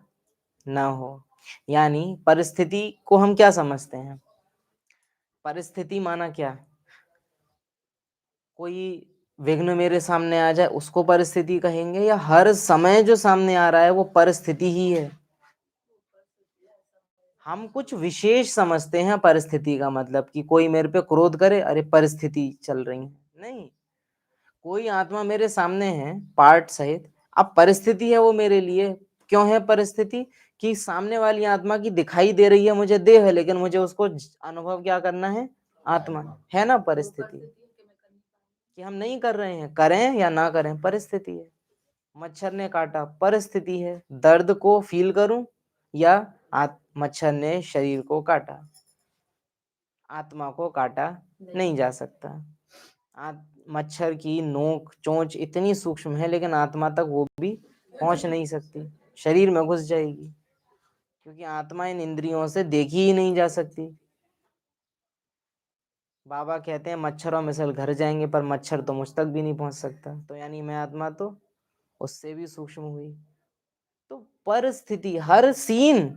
ना हो? यानी परिस्थिति को हम क्या समझते हैं? परिस्थिति माना क्या? कोई विघ्न मेरे सामने आ जाए उसको परिस्थिति कहेंगे, या हर समय जो सामने आ रहा है वो परिस्थिति ही है? हम कुछ विशेष समझते हैं परिस्थिति का मतलब कि कोई मेरे पे क्रोध करे, अरे परिस्थिति चल रही है। नहीं, कोई आत्मा मेरे सामने है पार्ट सहित, अब परिस्थिति है वो मेरे लिए। क्यों है परिस्थिति? कि सामने वाली आत्मा की दिखाई दे रही है मुझे देह है, लेकिन मुझे उसको अनुभव क्या करना है? आत्मा है ना परिस्थिति। कि हम नहीं कर रहे हैं, करें या ना करें परिस्थिति है। मच्छर ने काटा परिस्थिति है, दर्द को फील करूं या मच्छर ने शरीर को काटा, आत्मा को काटा नहीं जा सकता। मच्छर की नोक चोंच इतनी सूक्ष्म है, लेकिन आत्मा तक वो भी पहुंच नहीं सकती, शरीर में घुस जाएगी, क्योंकि आत्मा इन इंद्रियों से देखी ही नहीं जा सकती। बाबा कहते हैं मच्छर और मिसल घर जाएंगे, पर मच्छर तो मुझ तक भी नहीं पहुंच सकता, तो यानी मैं आत्मा तो उससे भी सूक्ष्म हुई। तो परिस्थिति, हर सीन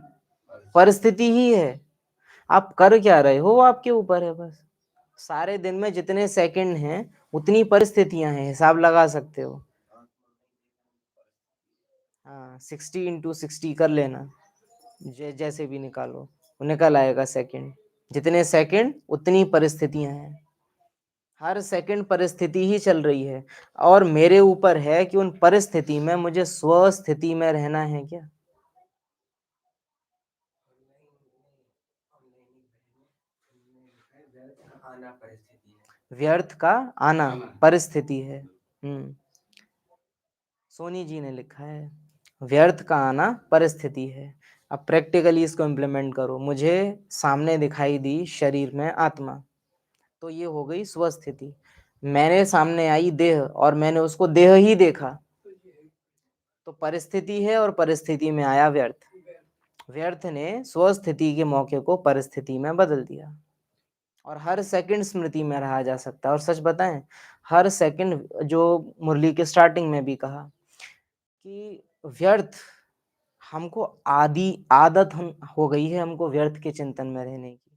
परिस्थिति ही है। आप कर क्या रहे हो आपके ऊपर है बस। सारे दिन में जितने सेकंड हैं उतनी परिस्थितियां हैं, हिसाब लगा सकते हो। हाँ, 60 × 60 कर लेना, जैसे भी निकालो, निकल आएगा सेकंड। जितने सेकंड उतनी परिस्थितियां हैं, हर सेकंड परिस्थिति ही चल रही है, और मेरे ऊपर है कि उन परिस्थिति में मुझे स्वस्थिति में रहना है क्या? व्यर्थ का आना परिस्थिति है। सोनी जी ने लिखा है व्यर्थ का आना परिस्थिति है। अब प्रैक्टिकली इसको इम्प्लीमेंट करो। मुझे सामने दिखाई दी शरीर में आत्मा, तो ये हो गई स्वस्थिति। मैंने सामने आई देह और मैंने उसको देह ही देखा, तो परिस्थिति है, और परिस्थिति में आया व्यर्थ। व्यर्थ ने स्वस्थिति के मौके को परिस्थिति में बदल दिया, और हर सेकंड स्मृति में रहा जा सकता है। और सच बताएं, हर सेकंड, जो मुरली के स्टार्टिंग में भी कहा कि व्यर्थ, हमको आदत हम हो गई है हमको व्यर्थ के चिंतन में रहने की।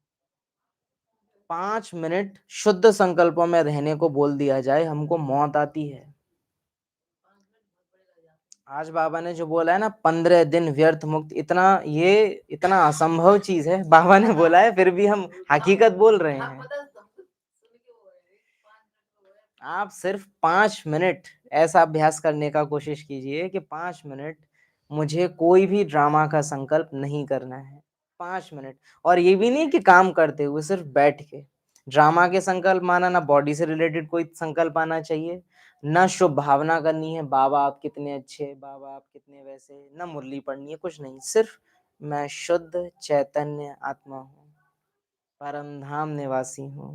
5 मिनट शुद्ध संकल्पों में रहने को बोल दिया जाए, हमको मौत आती है। आज बाबा ने जो बोला है ना 15 दिन व्यर्थ मुक्त, इतना असंभव चीज है बाबा ने बोला है, फिर भी हम हकीकत बोल रहे हैं। आप सिर्फ 5 मिनट ऐसा अभ्यास करने का कोशिश कीजिए कि 5 मिनट मुझे कोई भी ड्रामा का संकल्प नहीं करना है। 5 मिनट, और ये भी नहीं कि काम करते हुए, सिर्फ बैठ के। ड्रामा के संकल्प माना, ना बॉडी से रिलेटेड कोई संकल्प आना चाहिए, ना शुभ भावना करनी है बाबा आप कितने अच्छे, बाबा आप कितने वैसे, ना मुरली पढ़नी है, कुछ नहीं। सिर्फ मैं शुद्ध चैतन्य आत्मा हूँ, परम धाम निवासी हूँ,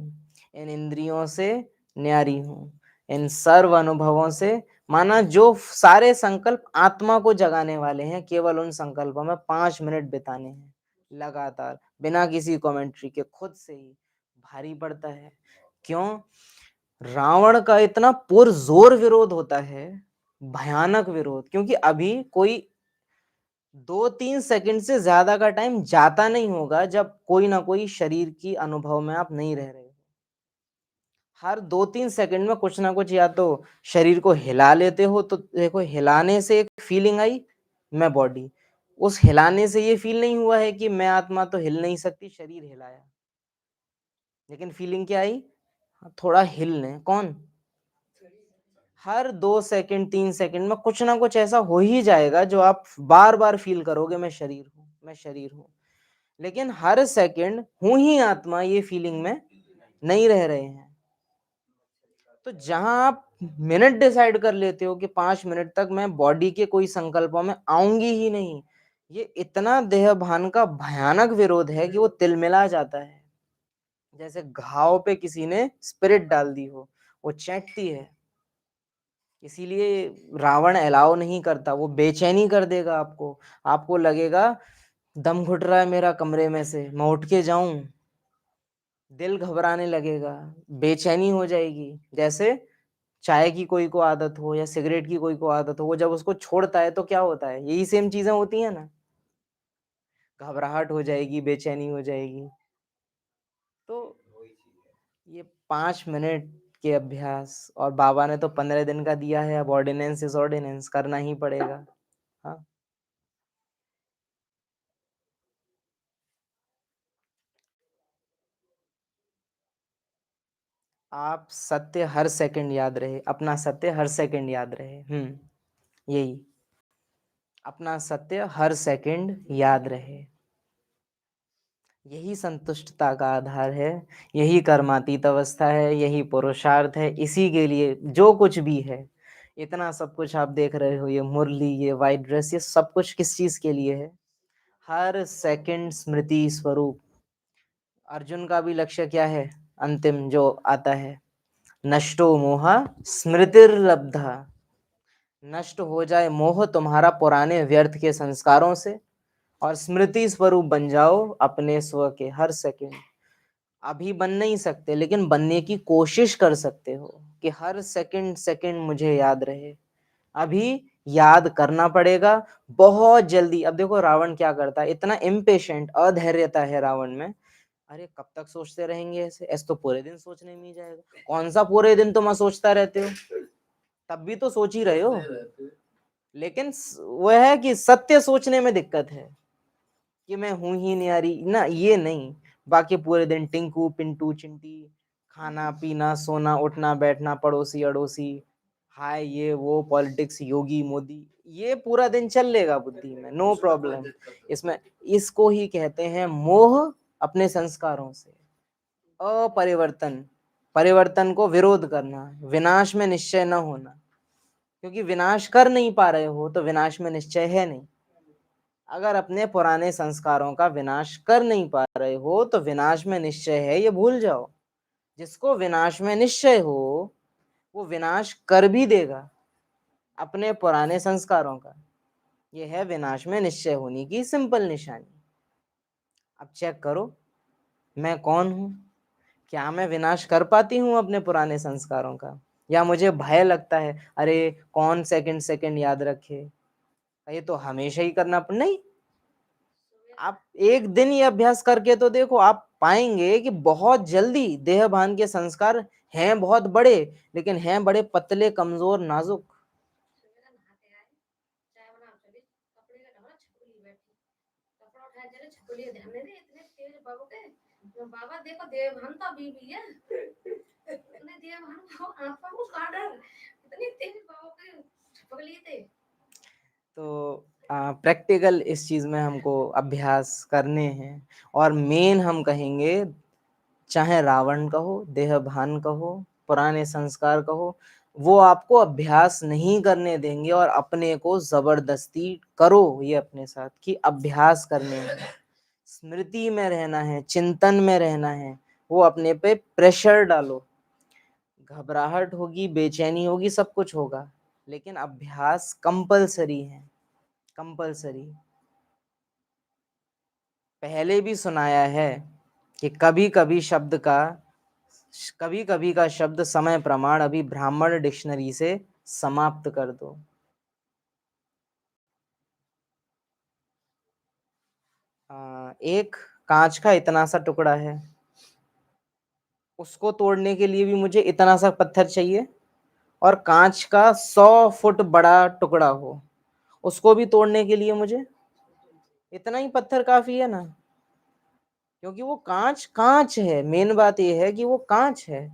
इन इंद्रियों से न्यारी हूँ, इन सर्व अनुभवों से, माना जो सारे संकल्प आत्मा को जगाने वाले हैं, केवल उन संकल्पों में 5 मिनट बिताने हैं लगातार, बिना किसी कमेंट्री के। खुद से ही भारी पड़ता है। क्यों? रावण का इतना पुरजोर विरोध होता है, भयानक विरोध, क्योंकि अभी कोई 2-3 सेकंड से ज्यादा का टाइम जाता नहीं होगा जब कोई ना कोई शरीर की अनुभव में आप नहीं रह रहे हो। हर 2-3 सेकंड में कुछ ना कुछ या तो शरीर को हिला लेते हो, तो देखो हिलाने से एक फीलिंग आई, मैं बॉडी, उस हिलाने से ये फील नहीं हुआ है कि मैं आत्मा तो हिल नहीं सकती, शरीर हिलाया, लेकिन फीलिंग क्या आई, थोड़ा हिलने, कौन, हर 2 सेकंड 3 सेकंड में कुछ ना कुछ ऐसा हो ही जाएगा जो आप बार बार फील करोगे, मैं शरीर हूं, मैं शरीर हूं। लेकिन हर सेकंड हूं ही आत्मा, ये फीलिंग में नहीं रह रहे हैं। तो जहां आप मिनट डिसाइड कर लेते हो कि 5 मिनट तक मैं बॉडी के कोई संकल्पों में आऊंगी ही नहीं, ये इतना देह भान का भयानक विरोध है कि वो तिलमिला जाता है, जैसे घाव पे किसी ने स्पिरिट डाल दी हो, वो चैटती है। इसीलिए रावण अलाउ नहीं करता, वो बेचैनी कर देगा आपको, आपको लगेगा दम घुट रहा है मेरा कमरे में से, मैं उठ के जाऊं, दिल घबराने लगेगा, बेचैनी हो जाएगी। जैसे चाय की कोई को आदत हो या सिगरेट की कोई को आदत हो, वो जब उसको छोड़ता है तो क्या होता है, यही सेम चीजें होती है ना, घबराहट हो जाएगी, बेचैनी हो जाएगी। तो ये 5 मिनट के अभ्यास, और बाबा ने तो 15 दिन का दिया है, अब ऑर्डिनेंस इज ऑर्डिनेंस, करना ही पड़ेगा। हाँ, आप सत्य हर सेकंड याद रहे, अपना सत्य हर सेकंड याद रहे, यही, अपना सत्य हर सेकंड याद रहे, यही संतुष्टता का आधार है, यही कर्मातीत अवस्था है, यही पुरुषार्थ है। इसी के लिए जो कुछ भी है, इतना सब कुछ आप देख रहे हो, ये मुरली, ये वाइट ड्रेस, ये सब कुछ किस चीज के लिए है, हर सेकंड स्मृति स्वरूप। अर्जुन का भी लक्ष्य क्या है, अंतिम जो आता है, नष्टो मोह स्मृतिर्लब्धा, नष्ट हो जाए मोह तुम्हारा पुराने व्यर्थ के संस्कारों से, और स्मृति स्वरूप बन जाओ अपने स्व के हर सेकंड। अभी बन नहीं सकते, लेकिन बनने की कोशिश कर सकते हो कि हर सेकंड सेकंड मुझे याद रहे, अभी याद करना पड़ेगा बहुत जल्दी। अब देखो रावण क्या करता है, इतना इम्पेशेंट, अधैर्यता है रावण में, अरे कब तक सोचते रहेंगे ऐसे, ऐसे तो पूरे दिन सोचने में ही जाएगा, कौन सा पूरे दिन तुम सोचता रहते हो, तब भी तो सोच ही रहे हो, लेकिन वह है कि सत्य सोचने में दिक्कत है कि मैं हूं ही न्यारी ना, ये नहीं, बाकी पूरे दिन टिंकू पिंटू चिंटी, खाना पीना सोना उठना बैठना, पड़ोसी अड़ोसी, हाय ये वो, पॉलिटिक्स, योगी मोदी, ये पूरा दिन चल लेगा बुद्धि में, नो प्रॉब्लम इसमें। इसको ही कहते हैं मोह अपने संस्कारों से, अपरिवर्तन, परिवर्तन को विरोध करना, विनाश में निश्चय न होना, क्योंकि विनाश कर नहीं पा रहे हो तो विनाश में निश्चय है नहीं। अगर अपने पुराने संस्कारों का विनाश कर नहीं पा रहे हो तो विनाश में निश्चय है, ये भूल जाओ। जिसको विनाश में निश्चय हो वो विनाश कर भी देगा अपने पुराने संस्कारों का, ये है विनाश में निश्चय होने की सिंपल निशानी। अब चेक करो मैं कौन हूं, क्या मैं विनाश कर पाती हूँ अपने पुराने संस्कारों का, या मुझे भय लगता है, अरे कौन सेकंड सेकंड याद रखे, ये तो हमेशा ही करना नहीं। आप एक दिन ये अभ्यास करके तो देखो, आप पाएंगे कि बहुत जल्दी देह भान के संस्कार हैं बहुत बड़े, लेकिन हैं बड़े पतले कमजोर नाजुक। सवेरे नहाते आए, चाय बना चली, कपड़े का ढोला छपुली बैठी, कपड़ा उठाया चले छपुली ध्यान नहीं दे, इतने तेज बाबू के, बाबा देखो देवभान तो अभी भी है, इतने देवभान को आंखों को काढ़, इतनी तेज बाबू के छपक लिए थे। तो प्रैक्टिकल इस चीज में हमको अभ्यास करने हैं, और मेन हम कहेंगे, चाहे रावण कहो, देह भान कहो, पुराने संस्कार कहो, वो आपको अभ्यास नहीं करने देंगे, और अपने को जबरदस्ती करो ये अपने साथ कि अभ्यास करने हैं, स्मृति में रहना है, चिंतन में रहना है, वो अपने पे प्रेशर डालो, घबराहट होगी, बेचैनी होगी, सब कुछ होगा, लेकिन अभ्यास कंपलसरी है, कंपलसरी। पहले भी सुनाया है कि कभी कभी का शब्द समय प्रमाण अभी ब्राह्मण डिक्शनरी से समाप्त कर दो, एक कांच का इतना सा टुकड़ा है, उसको तोड़ने के लिए भी मुझे इतना सा पत्थर चाहिए, और कांच का 100 फुट बड़ा टुकड़ा हो, उसको भी तोड़ने के लिए मुझे इतना ही पत्थर काफी है ना, क्योंकि वो कांच कांच है। मेन बात ये है कि वो कांच है।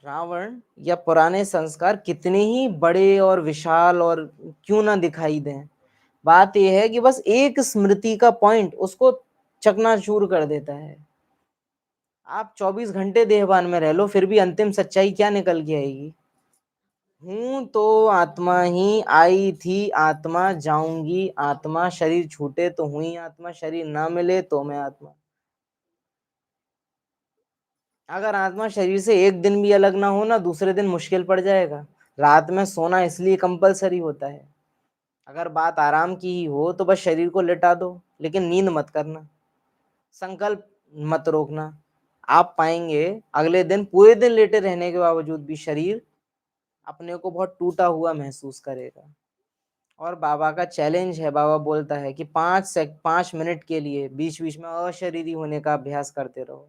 रावण या पुराने संस्कार कितने ही बड़े और विशाल और क्यों ना दिखाई दें, बात यह है कि बस एक स्मृति का पॉइंट उसको चकनाचूर कर देता है। आप 24 घंटे देहभान में रह लो, फिर भी अंतिम सच्चाई क्या निकल के आएगी? हूं तो आत्मा ही, आई थी आत्मा, जाऊंगी आत्मा, शरीर छूटे तो हुई आत्मा, शरीर ना मिले तो मैं आत्मा। अगर आत्मा शरीर से एक दिन भी अलग ना हो ना, दूसरे दिन मुश्किल पड़ जाएगा। रात में सोना इसलिए कंपलसरी होता है। अगर बात आराम की ही हो तो बस शरीर को लिटा दो, लेकिन नींद मत करना, संकल्प मत रोकना। आप पाएंगे अगले दिन पूरे दिन लेटे रहने के बावजूद भी शरीर अपने को बहुत टूटा हुआ महसूस करेगा। और बाबा का चैलेंज है, बाबा बोलता है कि 5 मिनट के लिए बीच बीच में अशरीरी होने का अभ्यास करते रहो,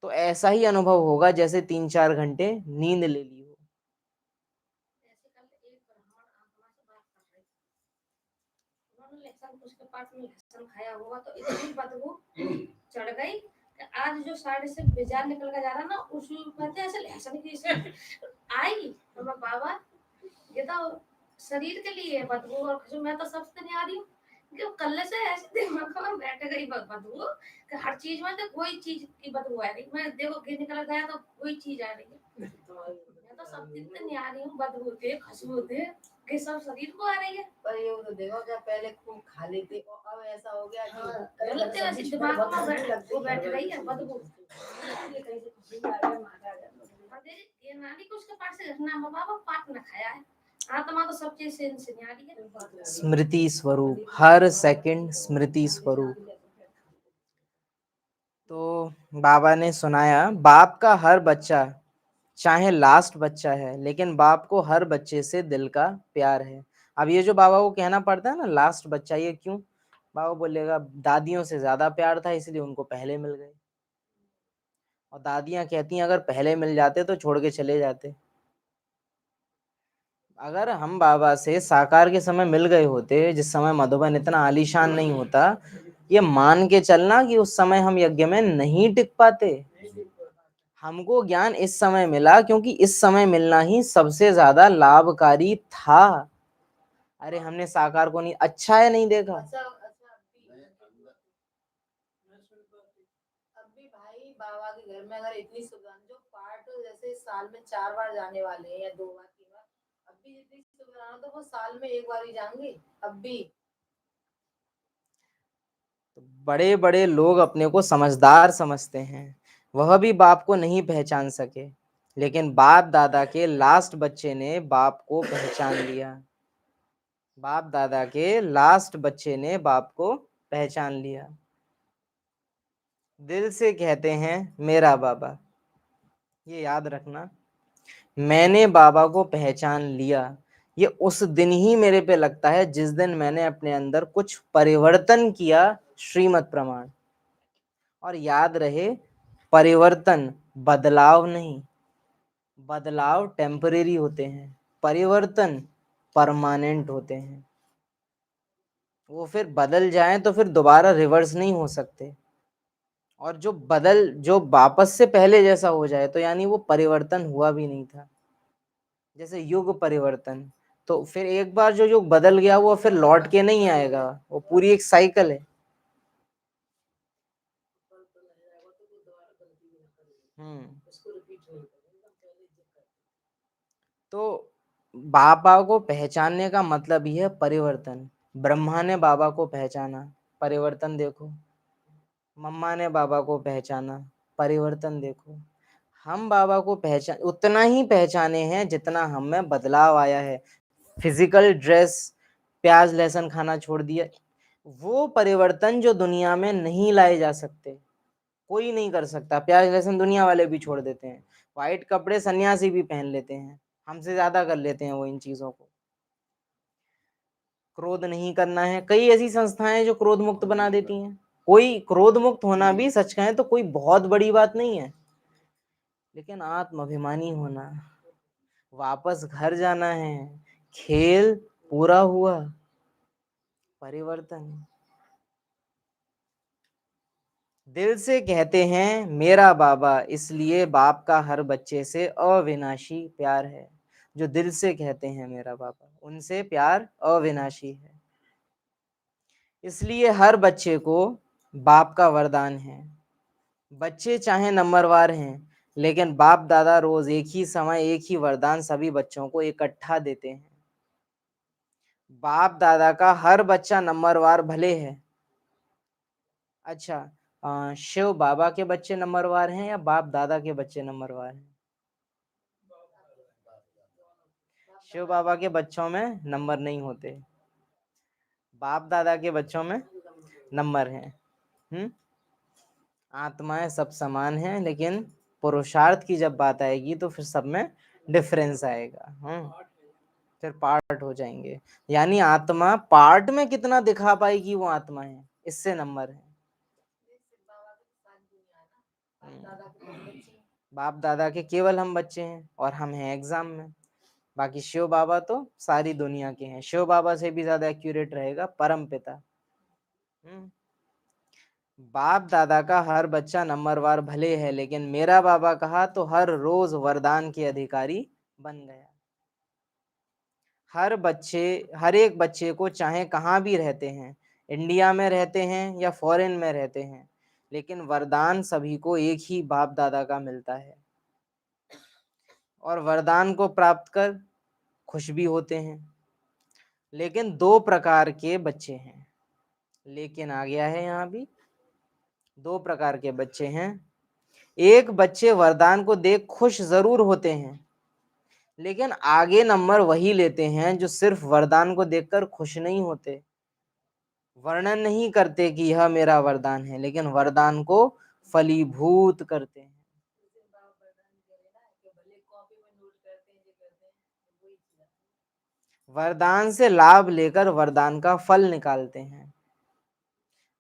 तो ऐसा ही अनुभव होगा जैसे 3-4 घंटे नींद ले ली हो। ऐसे कल एक ब्राह्मण आत्मा से बात कर रहे थे, उन्होंने लहसुन, उसके पास में लहसुन खाया होगा तो इतनी बदबू चढ़ गई कि आज जो साइड से बाजार निकल कर जा रहा ना, उस कहते ऐसे लहसुन की आई तो मैं, बाबा ये तो शरीर के लिए है बदबू, और खुशबू मैं तो सबसे नहीं आ रही हूँ कि कल से ऐसे दिमाग में बैठ गई बदबू कि हर चीज में तो कोई चीज की बदबू आ रही, मैं देखो घी निकल गया तो कोई चीज आ रही है, मैं तो सब चीज नहीं आ रही हूँ, बदबू थे, खुशबू थे, कि सब शरीर को आ रही है। पर ये तो देखो क्या पहले खूब खा लेते और अब ऐसा हो गया कि गलत है, ऐसे दिमाग में वो बैठ गई है बदबू। कहीं से खुशबू आ गया, मार आ गया। और ये नानी को उसके पास से घटना बाबा पाठ न खाया है, आत्मा तो सब चीज से इनसे न्यारी है। स्मृति स्वरूप, हर सेकंड स्मृति स्वरूप। तो बाबा ने सुनाया, बाप का हर बच्चा चाहे लास्ट बच्चा है, लेकिन बाप को हर बच्चे से दिल का प्यार है। अब ये जो बाबा को कहना पड़ता है ना लास्ट बच्चा, ये क्यों? बाबा बोलेगा दादियों से ज्यादा प्यार था इसलिए उनको पहले मिल गए, और दादियां कहती हैं अगर पहले मिल जाते तो छोड़ के चले जाते। अगर हम बाबा से साकार के समय मिल गए होते, जिस समय मधुबन इतना आलीशान नहीं होता, ये मान के चलना कि उस समय हम यज्ञ में नहीं टिक पाते। हमको ज्ञान इस समय मिला क्योंकि इस समय मिलना ही सबसे ज्यादा लाभकारी था। अरे हमने साकार को नहीं अच्छा है नहीं देखा। अब भी भाई बाबा के घर में अगर इतनी सुविधा, जो पाठ जैसे साल में 4 बार जाने वाले हैं या 2 बार 3 बार, अब भी जितनी सुविधा हो तो वो साल में 1 बार ही जाएंगे अब भी। तो बड़े बड़े लोग अपने को समझदार समझते हैं, वह भी बाप को नहीं पहचान सके, लेकिन बाप दादा के लास्ट बच्चे ने बाप को पहचान लिया। बाप दादा के लास्ट बच्चे ने बाप को पहचान लिया। दिल से कहते हैं मेरा बाबा, ये याद रखना। मैंने बाबा को पहचान लिया, ये उस दिन ही मेरे पे लगता है जिस दिन मैंने अपने अंदर कुछ परिवर्तन किया, श्रीमत प्रमाण। और याद रहे, परिवर्तन बदलाव नहीं, बदलाव टेम्परेरी होते हैं, परिवर्तन परमानेंट होते हैं। वो फिर बदल जाएं तो फिर दोबारा रिवर्स नहीं हो सकते। और जो वापस से पहले जैसा हो जाए तो यानी वो परिवर्तन हुआ भी नहीं था। जैसे युग परिवर्तन, तो फिर एक बार जो युग बदल गया वो फिर लौट के नहीं आएगा, वो पूरी एक साइकिल है। तो बाबा को पहचानने का मतलब ही है परिवर्तन। ब्रह्मा ने बाबा को पहचाना, परिवर्तन देखो। मम्मा ने बाबा को पहचाना, परिवर्तन देखो। हम बाबा को पहचान उतना ही पहचाने हैं जितना हम में बदलाव आया है। फिजिकल ड्रेस, प्याज लहसुन खाना छोड़ दिया, वो परिवर्तन जो दुनिया में नहीं लाए जा सकते, कोई नहीं कर सकता। प्याज लहसुन दुनिया वाले भी छोड़ देते हैं, व्हाइट कपड़े सन्यासी भी पहन लेते हैं, हमसे ज्यादा कर लेते हैं वो इन चीजों को। क्रोध नहीं करना है। कई ऐसी संस्थाएं हैं जो क्रोध मुक्त बना देती हैं। कोई क्रोध मुक्त होना भी सच कहें तो कोई बहुत बड़ी बात नहीं है, लेकिन आत्म अभिमानी होना, वापस घर जाना है, खेल पूरा हुआ, परिवर्तन। दिल से कहते हैं मेरा बाबा, इसलिए बाप का हर बच्चे से अविनाशी प्यार है। जो दिल से कहते हैं मेरा बाबा, उनसे प्यार अविनाशी है। इसलिए हर बच्चे को बाप का वरदान है। बच्चे चाहे नंबरवार हैं, लेकिन बाप दादा रोज एक ही समय एक ही वरदान सभी बच्चों को इकट्ठा देते हैं। बाप दादा का हर बच्चा नंबरवार भले है। अच्छा, शिव बाबा के बच्चे नंबरवार हैं या बाप दादा के बच्चे नंबरवार हैं? शिव बाबा के बच्चों में नंबर नहीं होते, बाप दादा के बच्चों में नंबर हैं। आत्माएं सब समान हैं, लेकिन पुरुषार्थ की जब बात आएगी तो फिर सब में डिफरेंस आएगा। फिर पार्ट हो जाएंगे। यानी आत्मा पार्ट में कितना दिखा पाएगी वो आत्मा है, इससे नंबर है। बाप दादा के केवल हम बच्चे हैं और हम हैं एग्जाम में। बाकी शिव बाबा तो सारी दुनिया के हैं। शिव बाबा से भी ज्यादा एक्यूरेट रहेगा परम पिता। बाप दादा का हर बच्चा नंबरवार भले है, लेकिन मेरा बाबा कहा तो हर रोज वरदान के अधिकारी बन गया। हर एक बच्चे को चाहे कहाँ भी रहते हैं, इंडिया में रहते हैं या फॉरेन में रहते हैं, लेकिन वरदान सभी को एक ही बाप दादा का मिलता है। और वरदान को प्राप्त कर खुश भी होते हैं। लेकिन दो प्रकार के बच्चे हैं, लेकिन आ गया है यहाँ भी, दो प्रकार के बच्चे हैं। एक बच्चे वरदान को देख खुश जरूर होते हैं, लेकिन आगे नंबर वही लेते हैं जो सिर्फ वरदान को देखकर खुश नहीं होते, वर्णन नहीं करते कि यह मेरा वरदान है, लेकिन वरदान को फलीभूत करते हैं। वरदान से लाभ लेकर वरदान का फल निकालते हैं।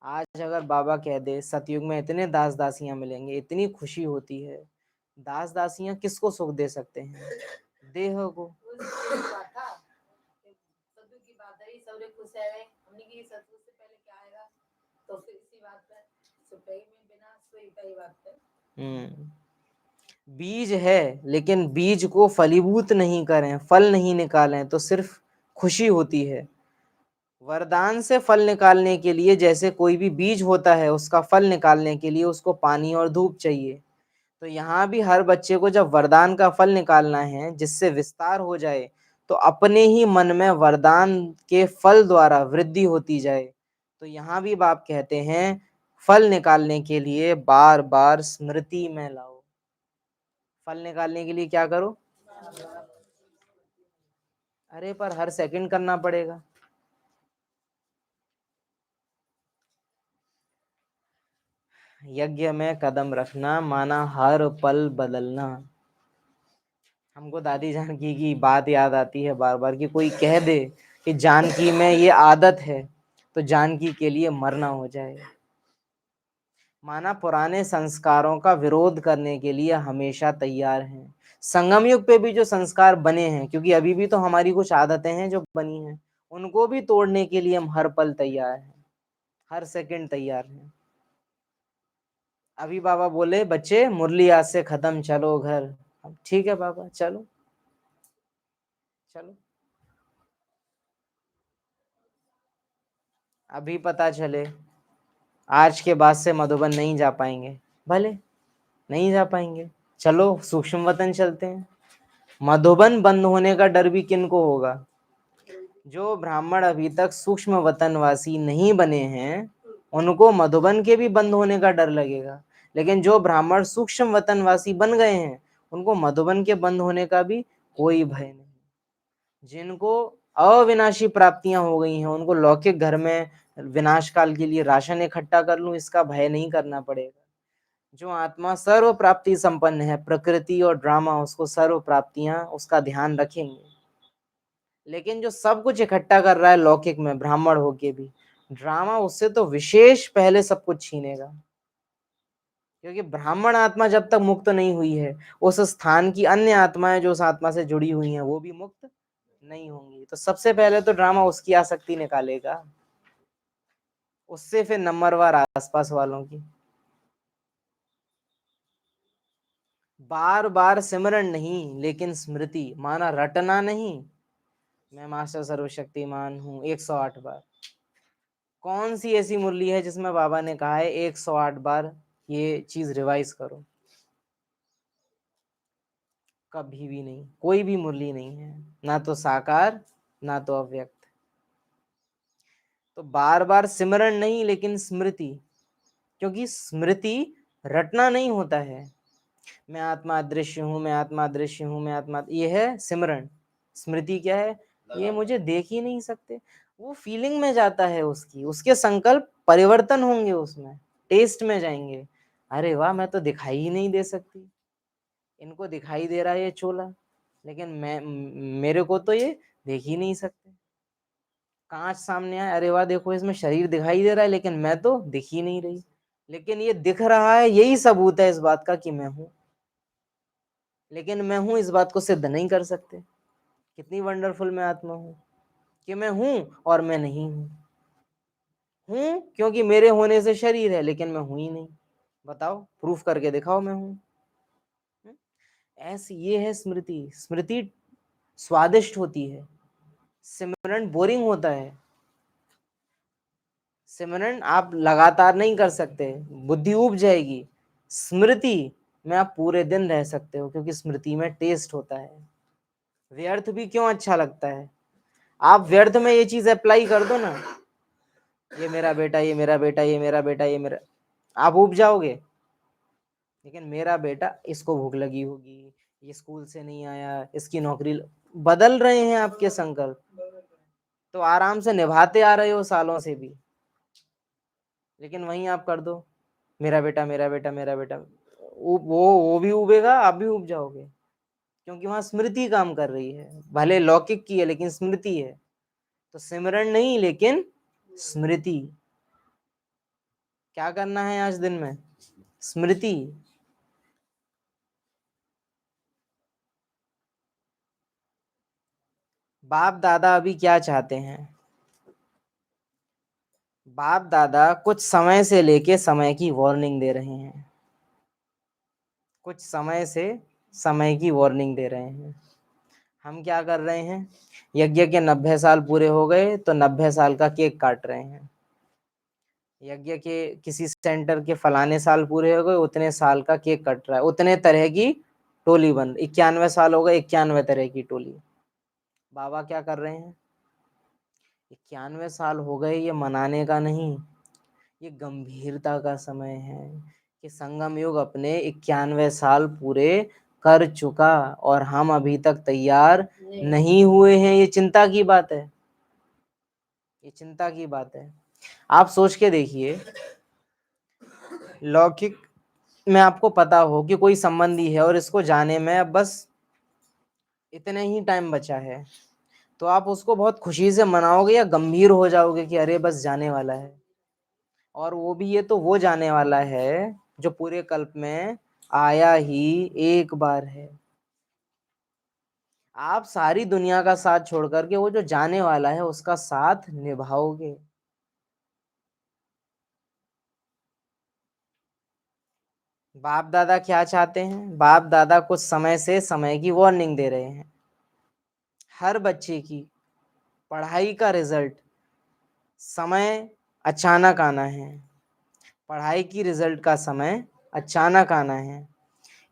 आज अगर बाबा कह दे सतयुग में इतने दास दासियां मिलेंगे, इतनी खुशी होती है। दास दासियां किसको सुख दे सकते हैं? देह को। बीज है, लेकिन बीज को फलीभूत नहीं करें, फल नहीं निकालें तो सिर्फ खुशी होती है। वरदान से फल निकालने के लिए जैसे कोई भी बीज होता है, उसका फल निकालने के लिए उसको पानी और धूप चाहिए। तो यहाँ भी हर बच्चे को जब वरदान का फल निकालना है जिससे विस्तार हो जाए, तो अपने ही मन में वरदान के फल द्वारा वृद्धि होती जाए। तो यहाँ भी बाप कहते हैं फल निकालने के लिए बार बार स्मृति में लाओ। फल निकालने के लिए क्या करो? अरे पर हर सेकंड करना पड़ेगा। यज्ञ में कदम रखना माना हर पल बदलना। हमको दादी जानकी की बात याद आती है बार बार कि कोई कह दे कि जानकी में ये आदत है तो जानकी के लिए मरना हो जाए। माना पुराने संस्कारों का विरोध करने के लिए हमेशा तैयार हैं। संगम युग पे भी जो संस्कार बने हैं, क्योंकि अभी भी तो हमारी कुछ आदतें हैं जो बनी हैं, उनको भी तोड़ने के लिए हम हर पल तैयार हैं, हर सेकंड तैयार हैं। अभी बाबा बोले बच्चे मुरली आज से खत्म, चलो घर। ठीक है बाबा, चलो चलो। अभी पता चले आज के बाद से मधुबन नहीं जा पाएंगे, भले नहीं जा पाएंगे, चलो सूक्ष्म वतन चलते हैं। मधुबन बंद होने का डर भी किनको होगा? जो ब्राह्मण अभी तक सूक्ष्म वतनवासी नहीं बने हैं, उनको मधुबन के भी बंद होने का डर लगेगा। लेकिन जो ब्राह्मण सूक्ष्म वतनवासी बन गए हैं, उनको मधुबन के बंद होने का भी कोई भय नहीं। जिनको अविनाशी प्राप्तियां हो गई हैं, उनको लौकिक घर में विनाश काल के लिए राशन इकट्ठा कर लूं, इसका भय नहीं करना पड़ेगा। जो आत्मा सर्व प्राप्ति संपन्न है, प्रकृति और ड्रामा उसको सर्व प्राप्तियां उसका ध्यान रखेंगे। लेकिन जो सब कुछ इकट्ठा कर रहा है लौकिक में, ब्राह्मण होके भी, ड्रामा उससे तो विशेष पहले सब कुछ छीनेगा। क्योंकि ब्राह्मण आत्मा जब तक मुक्त नहीं हुई है, उस स्थान की अन्य आत्माएं जो उस आत्मा से जुड़ी हुई हैं वो भी मुक्त नहीं होंगी। तो सबसे पहले तो ड्रामा उसकी आसक्ति निकालेगा, उससे फिर नंबरवार आसपास वालों की। बार बार सिमरन नहीं लेकिन स्मृति, माना रटना नहीं। मैं मास्टर सर्वशक्तिमान हूं 108 बार। कौन सी ऐसी मुरली है जिसमें बाबा ने कहा है 108 बार ये चीज रिवाइज करो? कभी भी नहीं, कोई भी मुरली नहीं है, ना तो साकार ना तो अव्यक्त। तो बार बार सिमरन नहीं लेकिन स्मृति, क्योंकि स्मृति रटना नहीं होता है। मैं आत्मा अदृश्य हूं, मैं आत्मा अदृश्य हूं, मैं आत्मा, ये है सिमरन। स्मृति क्या है? ये मुझे देख ही नहीं सकते। वो फीलिंग में जाता है उसकी, उसके संकल्प परिवर्तन होंगे, उसमें टेस्ट में जाएंगे। अरे वाह, मैं तो दिखाई ही नहीं दे सकती, इनको दिखाई दे रहा है ये चोला, लेकिन मेरे को तो ये देख ही नहीं सकते। कांच सामने आए, अरे वाह देखो इसमें शरीर दिखाई दे रहा है, लेकिन मैं तो दिख ही नहीं रही। लेकिन ये दिख रहा है, यही सबूत है इस बात का कि मैं हूं। लेकिन मैं हूं इस बात को सिद्ध नहीं कर सकते। कितनी वंडरफुल मैं आत्मा हूं कि मैं हूं और मैं नहीं हूं। हूं क्योंकि मेरे होने से शरीर है, लेकिन मैं हूं ही नहीं। बताओ, प्रूफ करके दिखाओ मैं हूं। ऐसी ये है स्मृति। स्मृति स्वादिष्ट होती है, सिमरन बोरिंग होता है। सिमरन आप लगातार नहीं कर सकते, बुद्धि उब जाएगी। स्मृति में आप पूरे दिन रह सकते हो, क्योंकि स्मृति में टेस्ट होता है। व्यर्थ भी क्यों अच्छा लगता है? आप व्यर्थ में ये चीज अप्लाई कर दो ना, ये मेरा बेटा, ये मेरा बेटा, ये मेरा बेटा, ये मेरा, आप उब जाओगे। लेकिन मेरा बेटा, इसको भूख लगी होगी, ये स्कूल से नहीं आया, इसकी नौकरी, बदल रहे हैं आपके संकल्प, तो आराम से निभाते आ रहे हो सालों से भी। लेकिन वहीं आप कर दो, मेरा बेटा, मेरा बेटा, मेरा बेटा, वो भी उबेगा, आप भी उब जाओगे। क्योंकि वहां स्मृति काम कर रही है, भले लौकिक की है लेकिन स्मृति है। तो सिमरन नहीं लेकिन स्मृति। क्या करना है आज दिन में? स्मृति। बाप दादा अभी क्या चाहते हैं? बाप दादा कुछ समय से लेके समय की वार्निंग दे रहे हैं। कुछ समय से समय की वार्निंग दे रहे हैं। हम क्या कर रहे हैं? यज्ञ के 90 साल पूरे हो गए तो 90 साल का केक काट रहे हैं। यज्ञ के किसी सेंटर के फलाने साल पूरे हो गए, उतने साल का केक कट रहा है, उतने तरह की टोली बन, 91 साल हो गए, 91 तरह की टोली। बाबा क्या कर रहे हैं? 91 साल हो गए, ये मनाने का नहीं, ये गंभीरता का समय है कि संगम युग अपने 91 साल पूरे कर चुका और हम अभी तक तैयार नहीं हुए हैं। ये चिंता की बात है, ये चिंता की बात है। आप सोच के देखिए, लौकिक में आपको पता हो कि कोई संबंधी है और इसको जाने में अब बस इतने ही टाइम बचा है, तो आप उसको बहुत खुशी से मनाओगे या गंभीर हो जाओगे कि अरे बस जाने वाला है? और वो भी, ये तो वो जाने वाला है जो पूरे कल्प में आया ही एक बार है। आप सारी दुनिया का साथ छोड़ करके वो जो जाने वाला है उसका साथ निभाओगे। बाप दादा क्या चाहते हैं? बाप दादा कुछ समय से समय की वार्निंग दे रहे हैं। हर बच्चे की पढ़ाई का रिजल्ट समय अचानक आना है। पढ़ाई की रिजल्ट का समय अचानक आना है,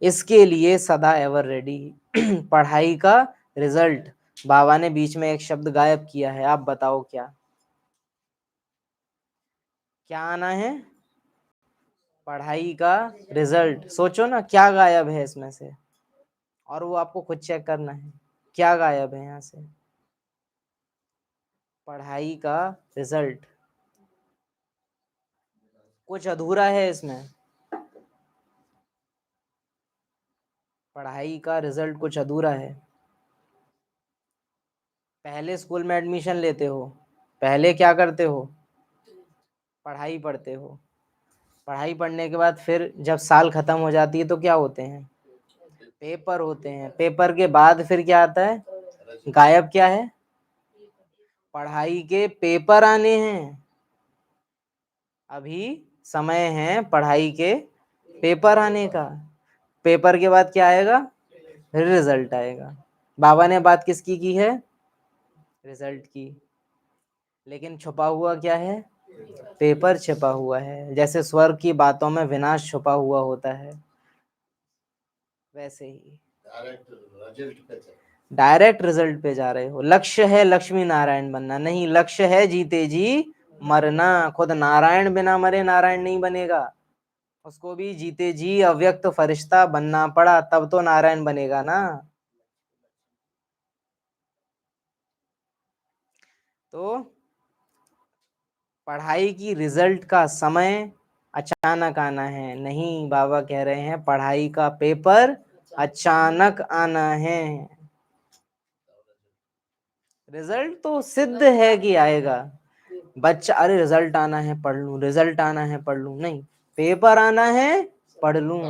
इसके लिए सदा एवर रेडी। पढ़ाई का रिजल्ट, बाबा ने बीच में एक शब्द गायब किया है, आप बताओ क्या? क्या आना है? पढ़ाई का रिजल्ट। सोचो ना क्या गायब है इसमें से, और वो आपको खुद चेक करना है क्या गायब है यहाँ से। पढ़ाई का रिजल्ट, कुछ अधूरा है इसमें। पढ़ाई का रिजल्ट कुछ अधूरा है। पहले स्कूल में एडमिशन लेते हो, पहले क्या करते हो, पढ़ाई पढ़ते हो। पढ़ाई पढ़ने के बाद फिर जब साल खत्म हो जाती है तो क्या होते हैं, पेपर होते हैं। पेपर के बाद फिर क्या आता है, गायब क्या है, पढ़ाई के पेपर आने हैं। अभी समय है पढ़ाई के पेपर आने का। पेपर के बाद क्या आएगा, रिजल्ट आएगा। बाबा ने बात किसकी की है, रिजल्ट की। लेकिन छुपा हुआ क्या है, पेपर छिपा हुआ है। जैसे स्वर्ग की बातों में विनाश छुपा हुआ होता है, वैसे ही डायरेक्ट रिजल्ट पे जा रहे हो। लक्ष्य है लक्ष्मी नारायण बनना, नहीं, लक्ष्य है जीते जी मरना। खुद नारायण बिना मरे नारायण नहीं बनेगा, उसको भी जीते जी अव्यक्त फरिश्ता बनना पड़ा, तब तो नारायण बनेगा ना। तो पढ़ाई की रिजल्ट का समय अचानक आना है, नहीं, बाबा कह रहे हैं पढ़ाई का पेपर अचानक आना है। रिजल्ट तो सिद्ध है कि आएगा। बच्चा, अरे रिजल्ट आना है पढ़ लूं, रिजल्ट आना है पढ़ लूं, नहीं, पेपर आना है पढ़ लूं।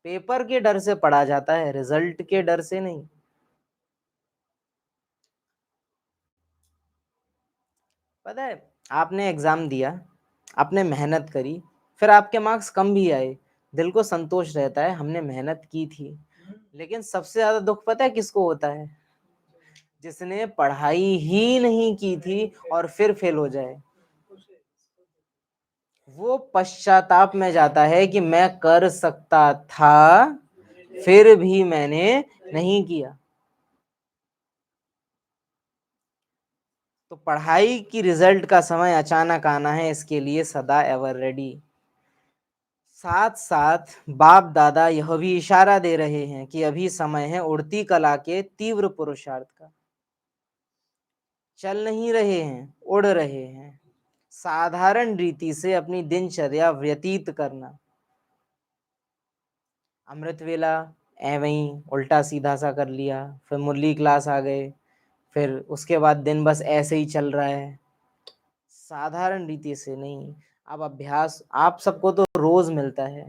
पेपर के डर से पढ़ा जाता है, रिजल्ट के डर से नहीं। पता है, आपने एग्जाम दिया, आपने मेहनत करी, फिर आपके मार्क्स कम भी आए, दिल को संतोष रहता है, हमने मेहनत की थी। लेकिन सबसे ज्यादा दुख पता है किसको होता है, जिसने पढ़ाई ही नहीं की थी और फिर फेल हो जाए। वो पश्चाताप में जाता है कि मैं कर सकता था, फिर भी मैंने नहीं किया। तो पढ़ाई की रिजल्ट का समय अचानक आना है, इसके लिए सदा एवर रेडी। साथ साथ बाप दादा यह भी इशारा दे रहे हैं कि अभी समय है उड़ती कला के तीव्र पुरुषार्थ का। चल नहीं रहे हैं, उड़ रहे हैं। साधारण रीति से अपनी दिनचर्या व्यतीत करना। अमृत वेला एवं ही उल्टा सीधा सा कर लिया, फिर मुरली क्लास आ गए, फिर उसके बाद दिन बस ऐसे ही चल रहा है। साधारण रीति से नहीं, अब अभ्यास आप सबको तो रोज मिलता है,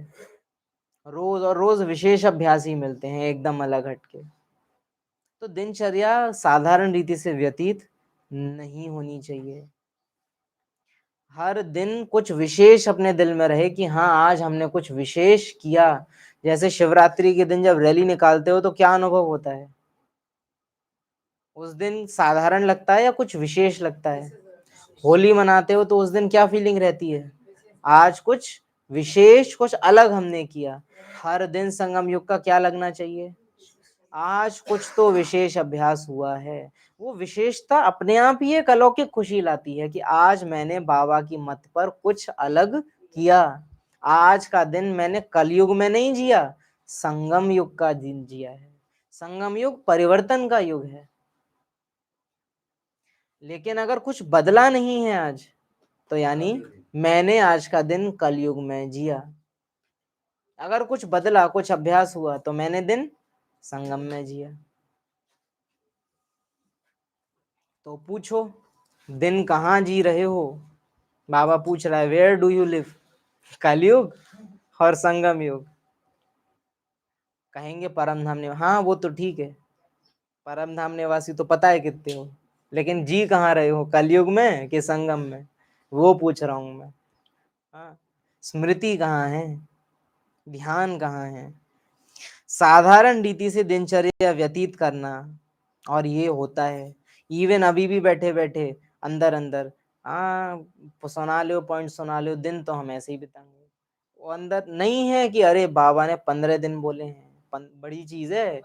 रोज, और रोज विशेष अभ्यास ही मिलते हैं एकदम अलग हटके। तो दिनचर्या साधारण रीति से व्यतीत नहीं होनी चाहिए। हर दिन कुछ विशेष अपने दिल में रहे कि हाँ आज हमने कुछ विशेष किया। जैसे शिवरात्रि के दिन जब रैली निकालते हो तो क्या अनुभव होता है, उस दिन साधारण लगता है या कुछ विशेष लगता है। होली मनाते हो तो उस दिन क्या फीलिंग रहती है, आज कुछ विशेष, कुछ अलग हमने किया। हर दिन संगम युग का क्या लगना चाहिए, आज कुछ तो विशेष अभ्यास हुआ है। वो विशेषता अपने आप ही एक अलौकिक खुशी लाती है कि आज मैंने बाबा की मत पर कुछ अलग किया। आज का दिन मैंने कलयुग में नहीं जिया, संगम युग का दिन जिया है। संगम युग परिवर्तन का युग है। लेकिन अगर कुछ बदला नहीं है आज, तो यानी मैंने आज का दिन कलयुग में जिया। अगर कुछ बदला, कुछ अभ्यास हुआ, तो मैंने दिन संगम में जिया। तो पूछो, दिन कहाँ जी रहे हो। बाबा पूछ रहा है, वेयर डू यू लिव, कलयुग और संगम युग। कहेंगे परम धाम निवासी, हाँ वो तो ठीक है, परम धाम निवासी तो पता है कितने हो, लेकिन जी कहाँ रहे हो, कलयुग में कि संगम में, वो पूछ रहा हूं मैं। हाँ, स्मृति कहाँ है, ध्यान कहाँ है। साधारण रीति से दिनचर्या व्यतीत करना, और ये होता है। इवन अभी भी बैठे बैठे अंदर अंदर, हाँ सुना लो पॉइंट, सुना लो, दिन तो हम ऐसे ही बिताएंगे। वो अंदर नहीं है कि अरे बाबा ने 15 दिन बोले हैं, बड़ी चीज है।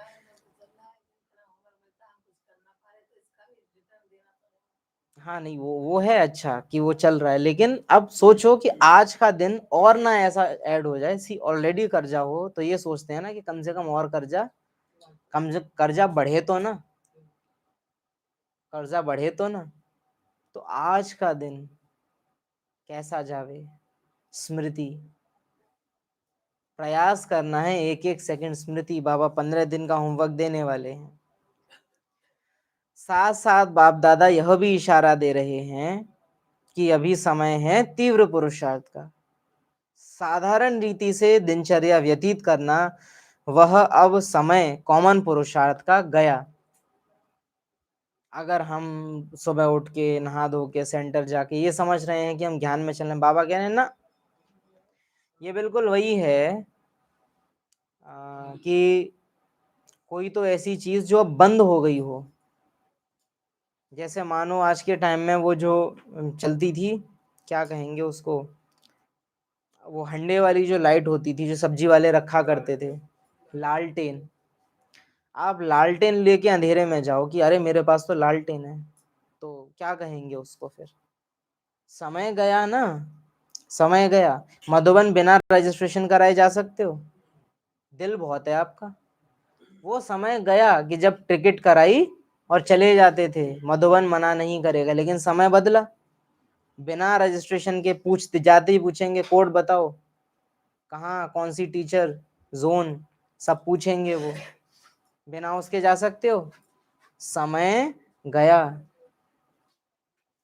हाँ नहीं, वो है अच्छा कि वो चल रहा है, लेकिन अब सोचो कि आज का दिन और ना ऐसा ऐड हो जाए। सी ऑलरेडी कर्जा हो तो ये सोचते हैं ना कि कम से कम और कर्जा, कम से कर्जा बढ़े तो ना, कर्जा बढ़े तो ना। तो आज का दिन कैसा जावे, स्मृति, प्रयास करना है, एक एक सेकंड स्मृति। बाबा 15 दिन का होमवर्क देने वाले हैं। साथ साथ बाप दादा यह भी इशारा दे रहे हैं कि अभी समय है तीव्र पुरुषार्थ का। साधारण रीति से दिनचर्या व्यतीत करना, वह अब समय कॉमन पुरुषार्थ का गया। अगर हम सुबह उठ के नहा धो के सेंटर जाके ये समझ रहे हैं कि हम ज्ञान में चल रहे हैं, बाबा कह रहे हैं ना, ये बिल्कुल वही है कि कोई तो ऐसी चीज जो अब बंद हो गई हो। जैसे मानो आज के टाइम में वो जो चलती थी, क्या कहेंगे उसको, वो हंडे वाली जो लाइट होती थी जो सब्जी वाले रखा करते थे, लालटेन। आप लालटेन लेके अंधेरे में जाओ कि अरे मेरे पास तो लालटेन है, तो क्या कहेंगे उसको फिर? समय गया ना, समय गया। मधुबन बिना रजिस्ट्रेशन कराए जा सकते हो? दिल बहुत है आपका। वो समय गया कि जब टिकट कराई और चले जाते थे, मधुबन मना नहीं करेगा। लेकिन समय बदला, बिना रजिस्ट्रेशन के पूछते जाते ही पूछेंगे कोड बताओ, कहाँ, कौन सी टीचर, जोन, सब पूछेंगे वो। बिना उसके जा सकते हो? समय गया।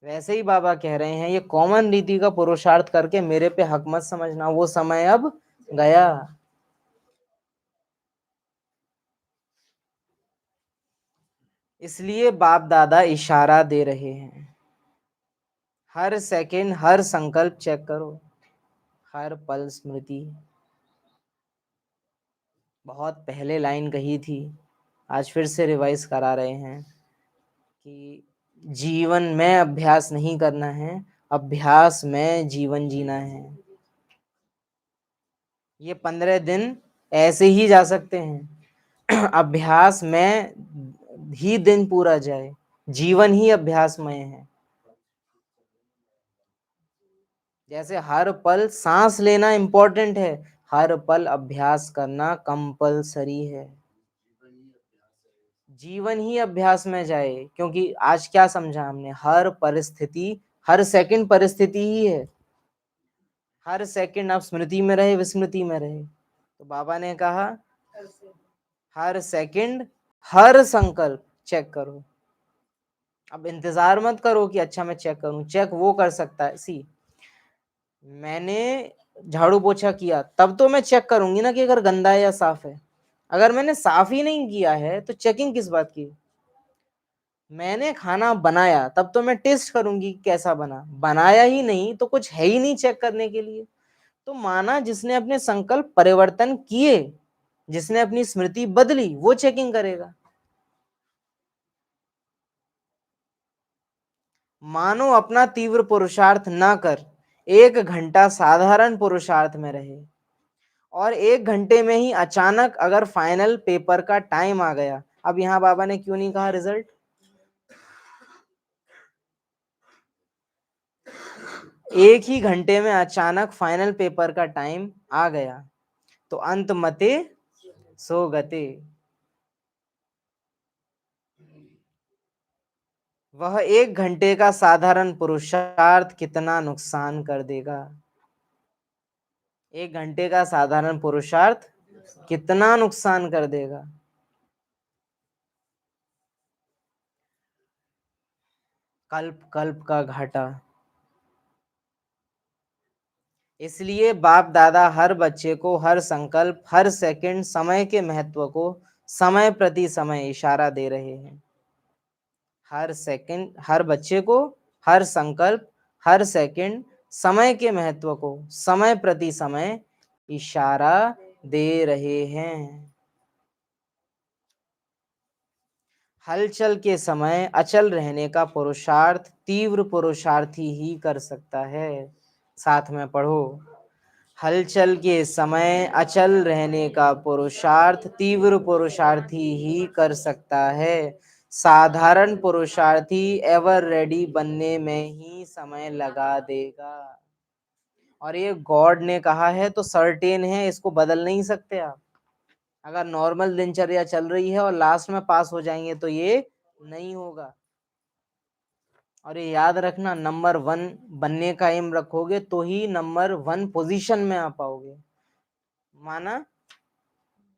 वैसे ही बाबा कह रहे हैं ये कॉमन रीति का पुरुषार्थ करके मेरे पे हक मत समझना, वो समय अब गया। इसलिए बाप दादा इशारा दे रहे हैं, हर सेकंड हर संकल्प चेक करो, हर पल स्मृति। बहुत पहले लाइन कही थी, आज फिर से रिवाइज करा रहे हैं कि जीवन में अभ्यास नहीं करना है, अभ्यास में जीवन जीना है। ये 15 दिन ऐसे ही जा सकते हैं। अभ्यास में ही दिन पूरा जाए, जीवन ही अभ्यासमय है। जैसे हर पल सांस लेना इंपॉर्टेंट है, हर पल अभ्यास करना कंपलसरी है। जीवन ही अभ्यास में जाए, क्योंकि आज क्या समझा हमने, हर परिस्थिति, हर सेकंड परिस्थिति ही है। हर सेकंड आप स्मृति में रहे, विस्मृति में रहे। तो बाबा ने कहा हर सेकंड हर संकल्प चेक करो। अब इंतजार मत करो कि अच्छा मैं चेक करूं, चेक वो कर सकता है। मैंने झाड़ू पोछा किया तब तो मैं चेक करूंगी ना कि अगर गंदा है या साफ है। अगर मैंने साफ ही नहीं किया है तो चेकिंग किस बात की? मैंने खाना बनाया तब तो मैं टेस्ट करूंगी कैसा बना, बनाया ही नहीं तो कुछ है ही नहीं चेक करने के लिए। तो माना जिसने अपने संकल्प परिवर्तन किए, जिसने अपनी स्मृति बदली, वो चेकिंग करेगा। मानो अपना तीव्र पुरुषार्थ ना कर 1 घंटा साधारण पुरुषार्थ में रहे, और 1 घंटे में ही अचानक अगर फाइनल पेपर का टाइम आ गया। अब यहां बाबा ने क्यों नहीं कहा रिजल्ट? एक ही घंटे में अचानक फाइनल पेपर का टाइम आ गया तो अंत मते सो गते। वह 1 घंटे का साधारण पुरुषार्थ कितना नुकसान कर देगा? 1 घंटे का साधारण पुरुषार्थ कितना नुकसान कर देगा? कल्प कल्प का घाटा। इसलिए बाप दादा हर बच्चे को हर संकल्प, हर सेकंड समय के महत्व को समय प्रति समय इशारा दे रहे हैं। हर सेकंड, हर बच्चे को हर संकल्प, हर सेकंड समय के महत्व को समय प्रति समय इशारा दे रहे हैं। हलचल के समय अचल रहने का पुरुषार्थ तीव्र पुरुषार्थी ही कर सकता है। साथ में पढ़ो, हलचल के समय अचल रहने का पुरुषार्थ तीव्र पुरुषार्थी ही कर सकता है। साधारण पुरुषार्थी एवर रेडी बनने में ही समय लगा देगा। और ये गॉड ने कहा है तो सर्टेन है, इसको बदल नहीं सकते आप। अगर नॉर्मल दिनचर्या चल रही है और लास्ट में पास हो जाएंगे तो ये नहीं होगा। और ये याद रखना, नंबर 1 बनने का एम रखोगे तो ही नंबर 1 पोजीशन में आ पाओगे। माना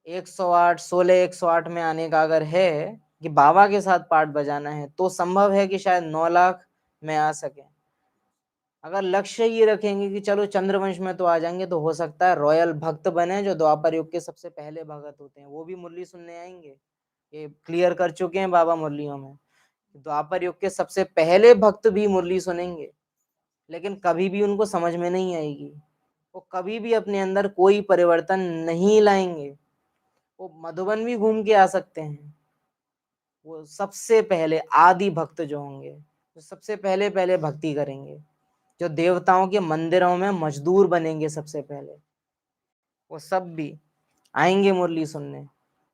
108, 16 108 में आने का अगर है कि बाबा के साथ पार्ट बजाना है, तो संभव है कि शायद 9 लाख में आ सके। अगर लक्ष्य ये रखेंगे कि चलो चंद्रवंश में तो आ जाएंगे, तो हो सकता है रॉयल भक्त बने, जो द्वापर युग के सबसे पहले भगत होते हैं, वो भी मुरली सुनने आएंगे। ये क्लियर कर चुके हैं बाबा मुरलियों में, द्वापर युग के सबसे पहले भक्त भी मुरली सुनेंगे, लेकिन कभी भी उनको समझ में नहीं आएगी, वो कभी भी अपने अंदर कोई परिवर्तन नहीं लाएंगे। वो मधुबन भी घूम के आ सकते हैं, वो सबसे पहले आदि भक्त जो होंगे, जो सबसे पहले पहले भक्ति करेंगे, जो देवताओं के मंदिरों में मजदूर बनेंगे सबसे पहले, वो सब भी आएंगे मुरली सुनने।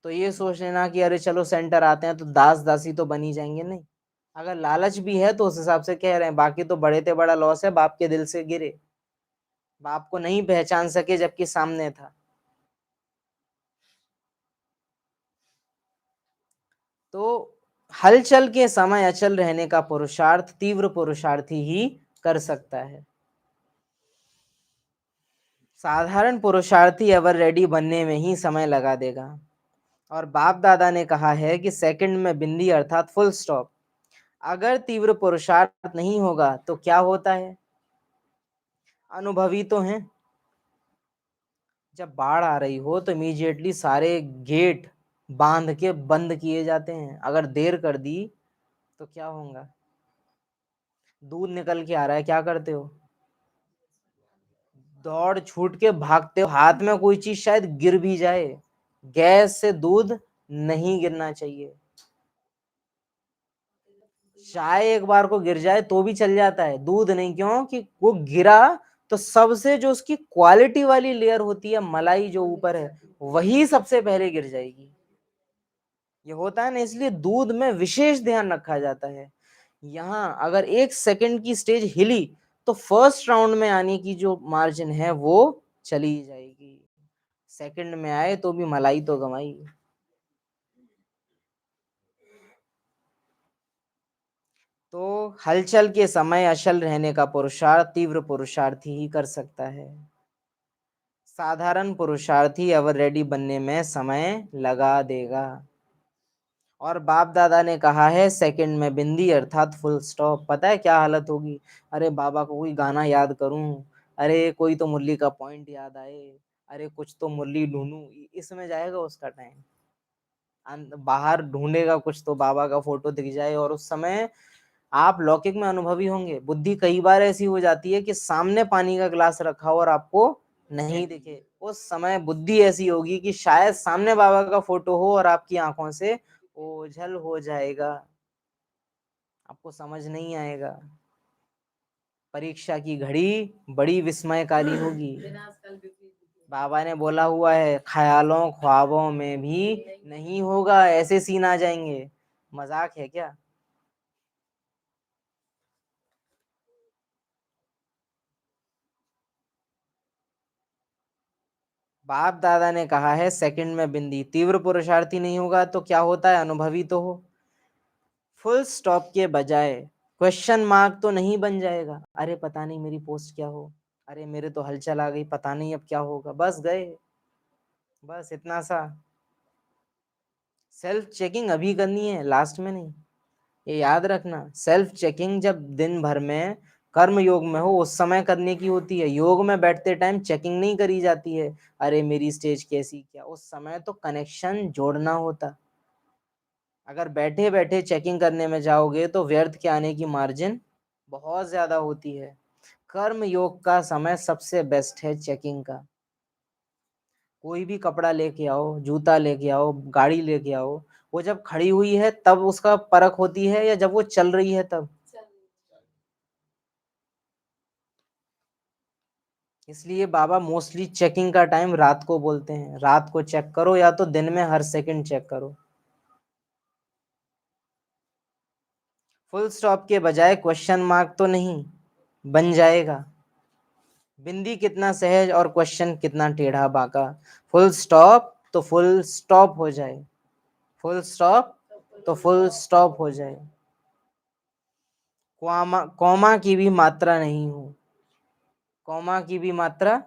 तो ये सोच लेना कि अरे चलो सेंटर आते हैं तो दास दासी तो बनी जाएंगे, नहीं। अगर लालच भी है तो उस हिसाब से कह रहे हैं, बाकी तो बड़े से बड़ा लॉस है बाप के दिल से गिरे, बाप को नहीं पहचान सके जबकि सामने था। तो हलचल के समय अचल रहने का पुरुषार्थ तीव्र पुरुषार्थी ही कर सकता है। साधारण पुरुषार्थी एवर रेडी बनने में ही समय लगा देगा। और बाप दादा ने कहा है कि सेकंड में बिंदी अर्थात फुल स्टॉप। अगर तीव्र पुरुषार्थ नहीं होगा तो क्या होता है? अनुभवी तो हैं, जब बाढ़ आ रही हो तो इमीडिएटली सारे गेट बांध के बंद किए जाते हैं। अगर देर कर दी तो क्या होगा? दूध निकल के आ रहा है, क्या करते हो? दौड़ छूट के भागते हो, हाथ में कोई चीज शायद गिर भी जाए। गैस से दूध नहीं गिरना चाहिए। चाय एक बार को गिर जाए तो भी चल जाता है, दूध नहीं। क्यों? कि वो गिरा तो सबसे जो उसकी क्वालिटी वाली लेयर होती है, मलाई जो ऊपर है, वही सबसे पहले गिर जाएगी। ये होता है ना, इसलिए दूध में विशेष ध्यान रखा जाता है। यहाँ अगर 1 सेकंड की स्टेज हिली तो फर्स्ट राउंड में आने की जो मार्जिन है वो चली जाएगी। सेकंड में आए तो भी मलाई तो गंवाई। तो हलचल के समय अचल रहने का पुरुषार्थ तीव्र पुरुषार्थी ही कर सकता है। साधारण पुरुषार्थी एवर रेडी बनने में समय लगा देगा। और बाप दादा ने कहा है सेकंड में बिंदी अर्थात फुल स्टॉप। पता है क्या हालत होगी? अरे बाबा को कोई गाना याद करूं, अरे कोई तो मुरली का पॉइंट याद आए, अरे कुछ तो मुरली ढूंढूं, इसमें जाएगा उसका टाइम। बाहर ढूंढेगा कुछ तो बाबा का फोटो दिख जाए, और उस समय आप लौकिक में अनुभवी होंगे, बुद्धि कई बार ऐसी हो जाती है कि सामने पानी का ग्लास रखा हो और आपको नहीं दिखे। उस समय बुद्धि ऐसी होगी कि शायद सामने बाबा का फोटो हो और आपकी आंखों से ओझल हो जाएगा, आपको समझ नहीं आएगा। परीक्षा की घड़ी बड़ी विस्मयकारी होगी। बाबा ने बोला हुआ है, ख्यालों ख्वाबों में भी नहीं होगा, ऐसे सीन आ जाएंगे। मजाक है क्या? बाप दादा ने कहा है सेकंड में बिंदी। तीव्र पुरुषार्थी नहीं होगा तो क्या होता है? अनुभवी तो हो। फुल स्टॉप के बजाय क्वेश्चन मार्क तो नहीं बन जाएगा, अरे पता नहीं मेरी पोस्ट क्या हो, अरे मेरे तो हलचल आ गई, पता नहीं अब क्या होगा, बस गए, बस इतना सा। सेल्फ चेकिंग अभी करनी है, लास्ट में नहीं। ये याद रखना, सेल्फ चेकिंग जब दिन भर में कर्म योग में हो उस समय करने की होती है। योग में बैठते टाइम चेकिंग नहीं करी जाती है, अरे मेरी स्टेज कैसी क्या। उस समय तो कनेक्शन जोड़ना होता। अगर बैठे बैठे चेकिंग करने में जाओगे तो व्यर्थ के आने की मार्जिन बहुत ज्यादा होती है। कर्म योग का समय सबसे बेस्ट है चेकिंग का। कोई भी कपड़ा लेके आओ, जूता लेके आओ, गाड़ी लेके आओ, वो जब खड़ी हुई है तब उसका परख होती है या जब वो चल रही है तब? इसलिए बाबा मोस्टली चेकिंग का टाइम रात को बोलते हैं, रात को चेक करो या तो दिन में हर सेकंड चेक करो। फुल स्टॉप के बजाय क्वेश्चन मार्क तो नहीं बन जाएगा। बिंदी कितना सहज और क्वेश्चन कितना टेढ़ा बांका। फुल स्टॉप तो फुल स्टॉप हो जाए, फुल स्टॉप तो फुल स्टॉप हो जाए। कॉमा की भी मात्रा नहीं हो, कॉमा की भी मात्रा।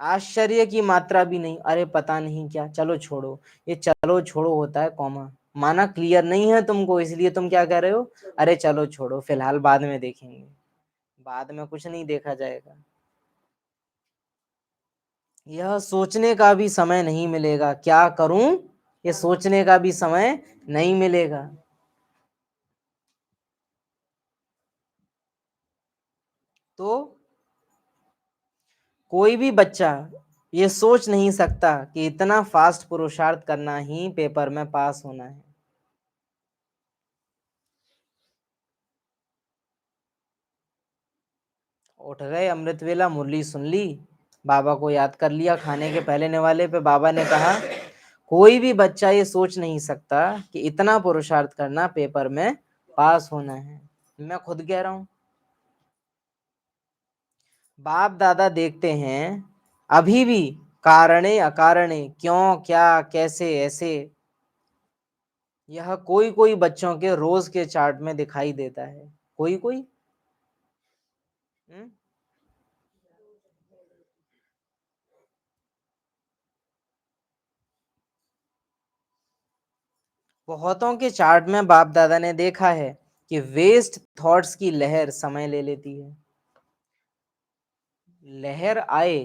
आश्चर्य की मात्रा भी नहीं, अरे पता नहीं क्या, चलो छोड़ो। ये चलो छोड़ो होता है कॉमा, माना क्लियर नहीं है तुमको, इसलिए तुम क्या कह रहे हो, अरे चलो छोड़ो, फिलहाल बाद में देखेंगे। बाद में कुछ नहीं देखा जाएगा। यह सोचने का भी समय नहीं मिलेगा, क्या करूं, ये सोचने का भी समय नहीं मिलेगा। तो कोई भी बच्चा ये सोच नहीं सकता कि इतना फास्ट पुरुषार्थ करना ही पेपर में पास होना है। उठ गए अमृत वेला, मुरली सुन ली, बाबा को याद कर लिया। खाने के पहले निवाले पे बाबा ने कहा कोई भी बच्चा ये सोच नहीं सकता कि इतना पुरुषार्थ करना पेपर में पास होना है। मैं खुद कह रहा हूं, बाप दादा देखते हैं अभी भी कारणे अकारणे, क्यों क्या कैसे ऐसे, यह कोई कोई बच्चों के रोज के चार्ट में दिखाई देता है। कोई कोई हम्म? बहुतों के चार्ट में बाप दादा ने देखा है कि वेस्ट थॉट्स की लहर समय ले लेती है। लहर आए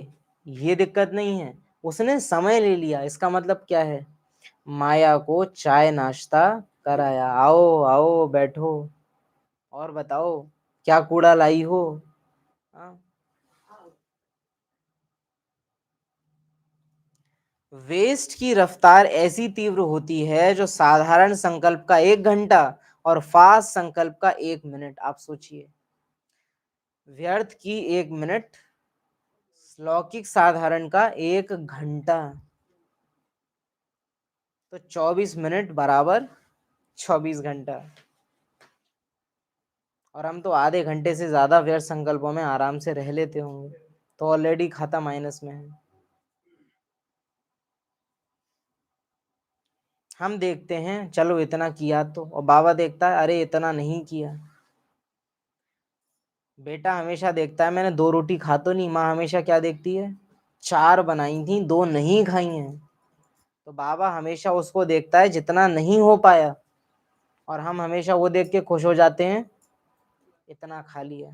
ये दिक्कत नहीं है, उसने समय ले लिया, इसका मतलब क्या है, माया को चाय नाश्ता कराया, आओ आओ बैठो और बताओ क्या कूड़ा लाई हो। हाँ? वेस्ट की रफ्तार ऐसी तीव्र होती है जो साधारण संकल्प का 1 घंटा और फास्ट संकल्प का 1 मिनट। आप सोचिए, व्यर्थ की 1 मिनट, लौकिक साधारण का 1 घंटा, तो 24 मिनट बराबर 24 घंटा। और हम तो आधे घंटे से ज्यादा व्यर्थ संकल्पों में आराम से रह लेते होंगे, तो ऑलरेडी खाता माइनस में है। हम देखते हैं चलो इतना किया तो, और बाबा देखता है अरे इतना नहीं किया। बेटा हमेशा देखता है मैंने 2 रोटी खा तो नहीं, माँ हमेशा क्या देखती है, 4 बनाई थी 2 नहीं खाई हैं। तो बाबा हमेशा उसको देखता है जितना नहीं हो पाया, और हम हमेशा वो देख के खुश हो जाते हैं इतना खा लिया।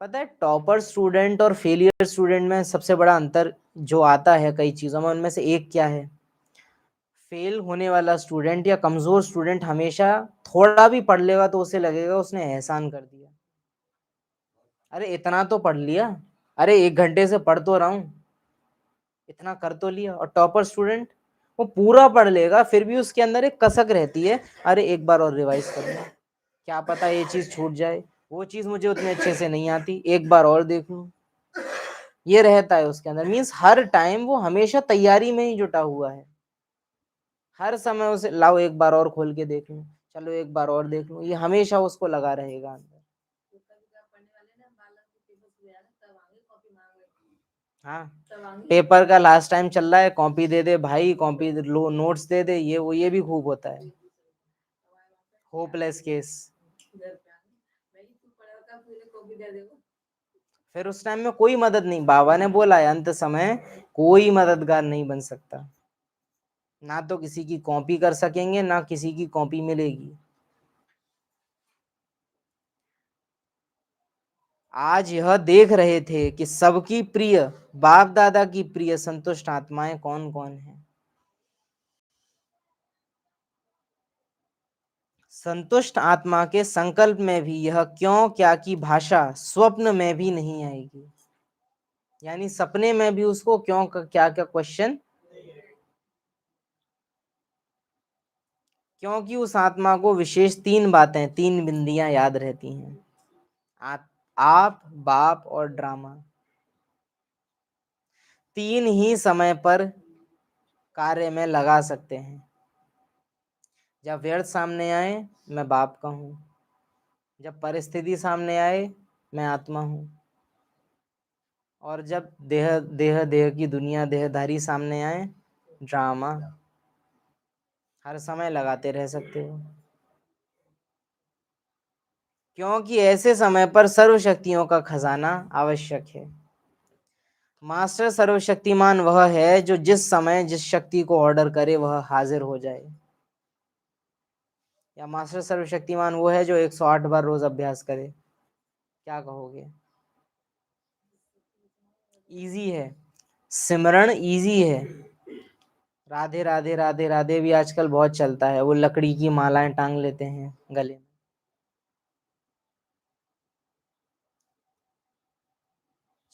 पता है टॉपर स्टूडेंट और फेलियर स्टूडेंट में सबसे बड़ा अंतर जो आता है कई चीजों में, उनमें से एक क्या है, फेल होने वाला स्टूडेंट या कमजोर स्टूडेंट हमेशा थोड़ा भी पढ़ लेगा तो उसे लगेगा उसने एहसान कर दिया, अरे इतना तो पढ़ लिया, अरे 1 घंटे से पढ़ तो रहा हूं, इतना कर तो लिया। और टॉपर स्टूडेंट वो पूरा पढ़ लेगा फिर भी उसके अंदर एक कसक रहती है, अरे एक बार और रिवाइज कर लूं, क्या पता ये चीज छूट जाए, वो चीज मुझे उतने अच्छे से नहीं आती, एक बार और देख लूं, ये रहता है उसके अंदर। मीन्स हर टाइम वो हमेशा तैयारी में ही जुटा हुआ है, हर समय उसे लाओ एक बार और खोल के देख लूं, चलो एक बार और देख लूं, ये हमेशा उसको लगा रहेगा अंदर। हाँ, पेपर का लास्ट टाइम चल रहा है, कॉपी दे दे भाई, कॉपी लो, नोट्स दे दे, ये भी खूब होता है, होपलेस केस। फिर उस टाइम में कोई मदद नहीं, बाबा ने बोला है अंत समय कोई मददगार नहीं बन सकता, ना तो किसी की कॉपी कर सकेंगे ना किसी की कॉपी मिलेगी। आज यह देख रहे थे कि सबकी प्रिय, बाप दादा की प्रिय संतुष्ट आत्माएं कौन कौन है। संतुष्ट आत्मा के संकल्प में भी यह क्यों क्या की भाषा स्वप्न में भी नहीं आएगी, यानी सपने में भी उसको क्यों क्या क्या क्वेश्चन, क्योंकि उस आत्मा को विशेष 3 बातें, 3 बिंदियां याद रहती हैं, आप, बाप और ड्रामा। 3 ही समय पर कार्य में लगा सकते हैं। जब व्यर्थ सामने आए मैं बाप का हूं, जब परिस्थिति सामने आए मैं आत्मा हूं, और जब देह देह देह की दुनिया देहधारी सामने आए ड्रामा। हर समय लगाते रह सकते हो, क्योंकि ऐसे समय पर सर्व शक्तियों का खजाना आवश्यक है। मास्टर सर्वशक्तिमान वह है जो जिस समय जिस शक्ति को ऑर्डर करे वह हाजिर हो जाए, या मास्टर सर्वशक्तिमान वो है जो 108 बार रोज अभ्यास करे? क्या कहोगे? इजी है, सिमरन इजी है। राधे राधे राधे राधे भी आजकल बहुत चलता है, वो लकड़ी की मालाएं टांग लेते हैं गले में।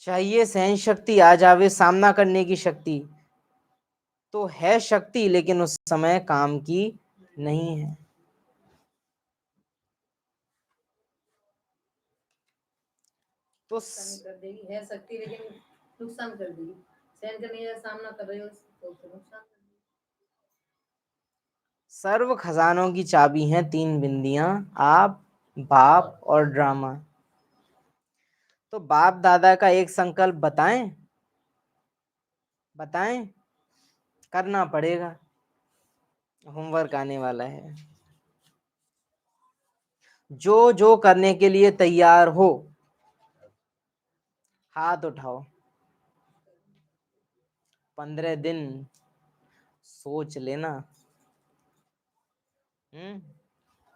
चाहिए सहन शक्ति, आ जावे सामना करने की शक्ति, तो है शक्ति लेकिन उस समय काम की नहीं है। तो नुकसान कर देगी, है शक्ति लेकिन नुकसान कर देगी। सहन करने का सामना कर रही हो तो नुकसान कर देगी। सर्व खजानों की चाबी हैं 3 बिंदियां, आप, बाप और ड्रामा। तो बाप दादा का एक संकल्प बताएं, बताएं, करना पड़ेगा, होमवर्क आने वाला है। जो जो करने के लिए तैयार हो हाथ उठाओ। 15 दिन सोच लेना।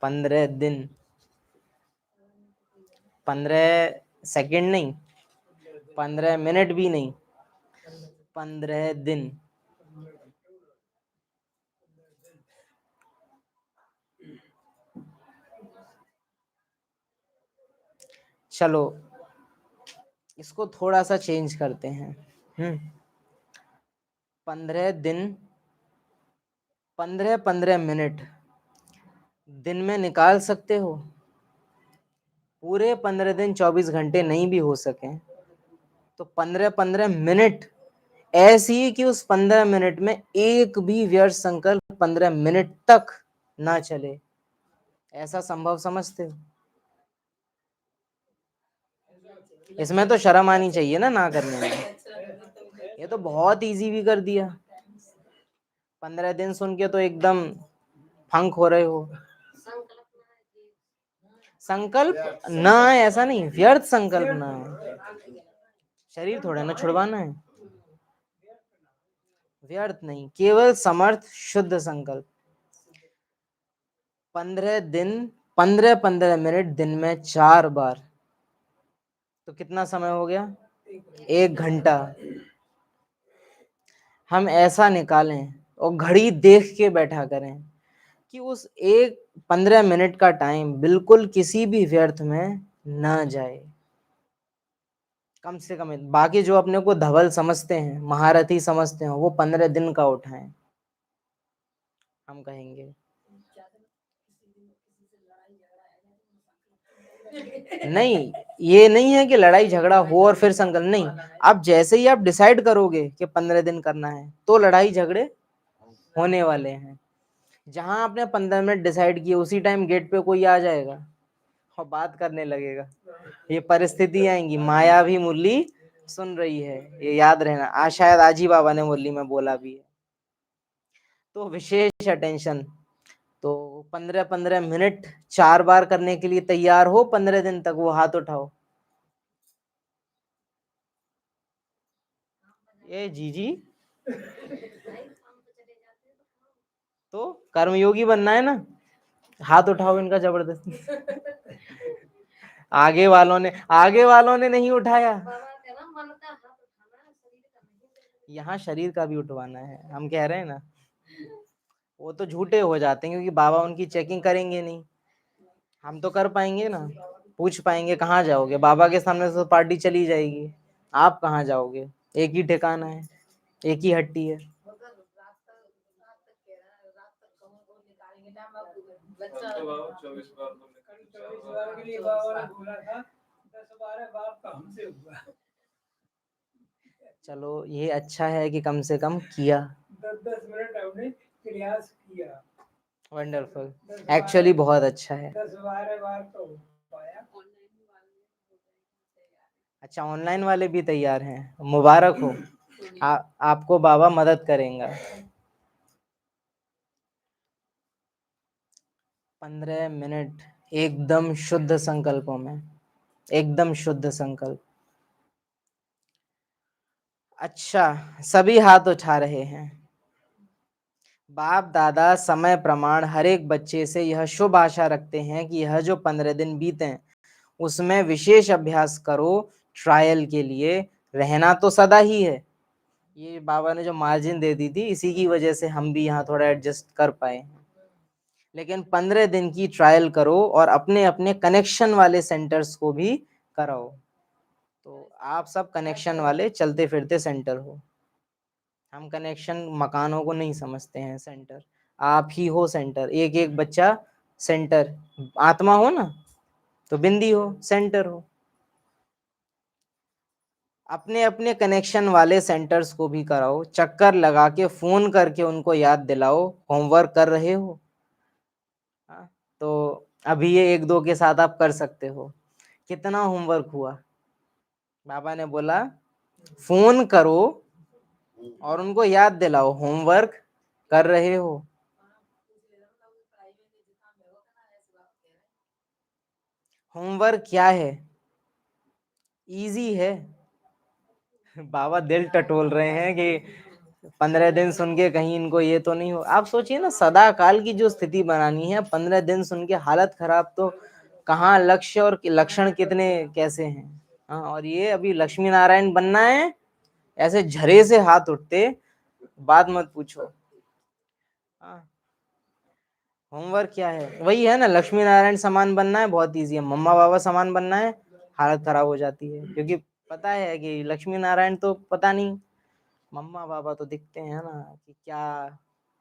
15 दिन, 15 सेकंड नहीं, 15 मिनट भी नहीं, 15 दिन। चलो इसको थोड़ा सा चेंज करते हैं। 15 दिन, 15 मिनट दिन में निकाल सकते हो? पूरे 15 दिन 24 घंटे नहीं भी हो सके तो 15 मिनट ऐसी ही कि उस 15 मिनट में एक भी व्यर्थ संकल्प 15 मिनट तक ना चले, ऐसा संभव समझते हो? इसमें तो शर्म आनी चाहिए ना करने में। ये तो बहुत इजी भी कर दिया। 15 दिन सुन के तो एकदम फंक हो रहे हो। संकल्प ना है ऐसा नहीं, व्यर्थ संकल्प ना है। शरीर थोड़ा ना छुड़वाना है, व्यर्थ नहीं, केवल समर्थ शुद्ध संकल्प। 15 दिन 15 मिनट दिन में 4 बार, तो कितना समय हो गया? 1 घंटा। हम ऐसा निकालें और घड़ी देख के बैठा करें कि उस 15 मिनट का टाइम बिल्कुल किसी भी व्यर्थ में ना जाए। कम से कम बाकी जो अपने को धवल समझते हैं, महारथी समझते हैं, वो 15 दिन का उठाएं। हम कहेंगे नहीं, ये नहीं है कि लड़ाई झगड़ा हो और फिर संकल्प नहीं। अब जैसे ही आप डिसाइड करोगे कि 15 दिन करना है तो लड़ाई झगड़े होने वाले हैं। जहां आपने 15 मिनट डिसाइड किए उसी टाइम गेट पे कोई आ जाएगा और बात करने लगेगा। ये परिस्थिति आएंगी। माया भी मुरली सुन रही है, ये याद रहना। आज शायद आजी बाबा ने मुरली में बोला भी है। तो विशेष अटेंशन। तो 15 मिनट 4 बार करने के लिए तैयार हो 15 दिन तक, वो हाथ उठाओ। ये जीजी तो कर्मयोगी बनना है ना, हाथ उठाओ इनका जबरदस्ती। आगे वालों ने नहीं उठाया। यहाँ शरीर का भी उठवाना है, हम कह रहे हैं ना। वो तो झूठे हो जाते हैं क्योंकि बाबा उनकी चेकिंग करेंगे नहीं। हम तो कर पाएंगे ना, पूछ पाएंगे कहाँ जाओगे। बाबा के सामने से तो पार्टी चली जाएगी, आप कहाँ जाओगे? एक ही ठिकाना है, एक ही हट्टी है। चलो ये अच्छा है कि कम से कम किया। 10 मिनट हमने प्रयास किया। वंडरफुल, एक्चुअली बहुत अच्छा है। 10-12 बार तो हो पाया। अच्छा, ऑनलाइन वाले भी तैयार हैं, मुबारक हो। आपको बाबा मदद करेंगे। 15 मिनट एकदम शुद्ध संकल्पों में, एकदम शुद्ध संकल्प। अच्छा, सभी हाथ उठा रहे हैं। बाप दादा समय प्रमाण हर एक बच्चे से यह शुभ आशा रखते हैं कि यह जो 15 दिन बीते उसमें विशेष अभ्यास करो। ट्रायल के लिए रहना तो सदा ही है। ये बाबा ने जो मार्जिन दे दी थी, इसी की वजह से हम भी यहाँ थोड़ा एडजस्ट कर पाए। लेकिन 15 दिन की ट्रायल करो और अपने अपने कनेक्शन वाले सेंटर्स को भी कराओ। तो आप सब कनेक्शन वाले चलते फिरते सेंटर हो। हम कनेक्शन मकानों को नहीं समझते हैं सेंटर। आप ही हो सेंटर, एक एक बच्चा सेंटर। आत्मा हो ना, तो बिंदी हो, सेंटर हो। अपने अपने कनेक्शन वाले सेंटर्स को भी कराओ। चक्कर लगा के फोन करके उनको याद दिलाओ, होमवर्क कर रहे हो। हाँ, तो अभी ये एक दो के साथ आप कर सकते हो। कितना होमवर्क हुआ? बाबा ने बोला फोन करो और उनको याद दिलाओ, होमवर्क कर रहे हो। होमवर्क क्या है? इजी है। बाबा दिल टटोल रहे हैं कि 15 दिन सुन के कहीं इनको ये तो नहीं हो। आप सोचिए ना, सदा काल की जो स्थिति बनानी है, 15 दिन सुन के हालत खराब तो कहाँ। लक्ष्य और लक्षण कितने कैसे हैं। हाँ, और ये अभी लक्ष्मी नारायण बनना है, ऐसे झरे से हाथ उठते, बात मत पूछो। हाँ, होमवर्क क्या है? वही है ना, लक्ष्मी नारायण समान बनना है, बहुत इजी है। मम्मा पापा समान बनना है, हालत खराब हो जाती है। क्योंकि पता है कि लक्ष्मी नारायण तो पता नहीं, मम्मा पापा तो दिखते हैं ना कि क्या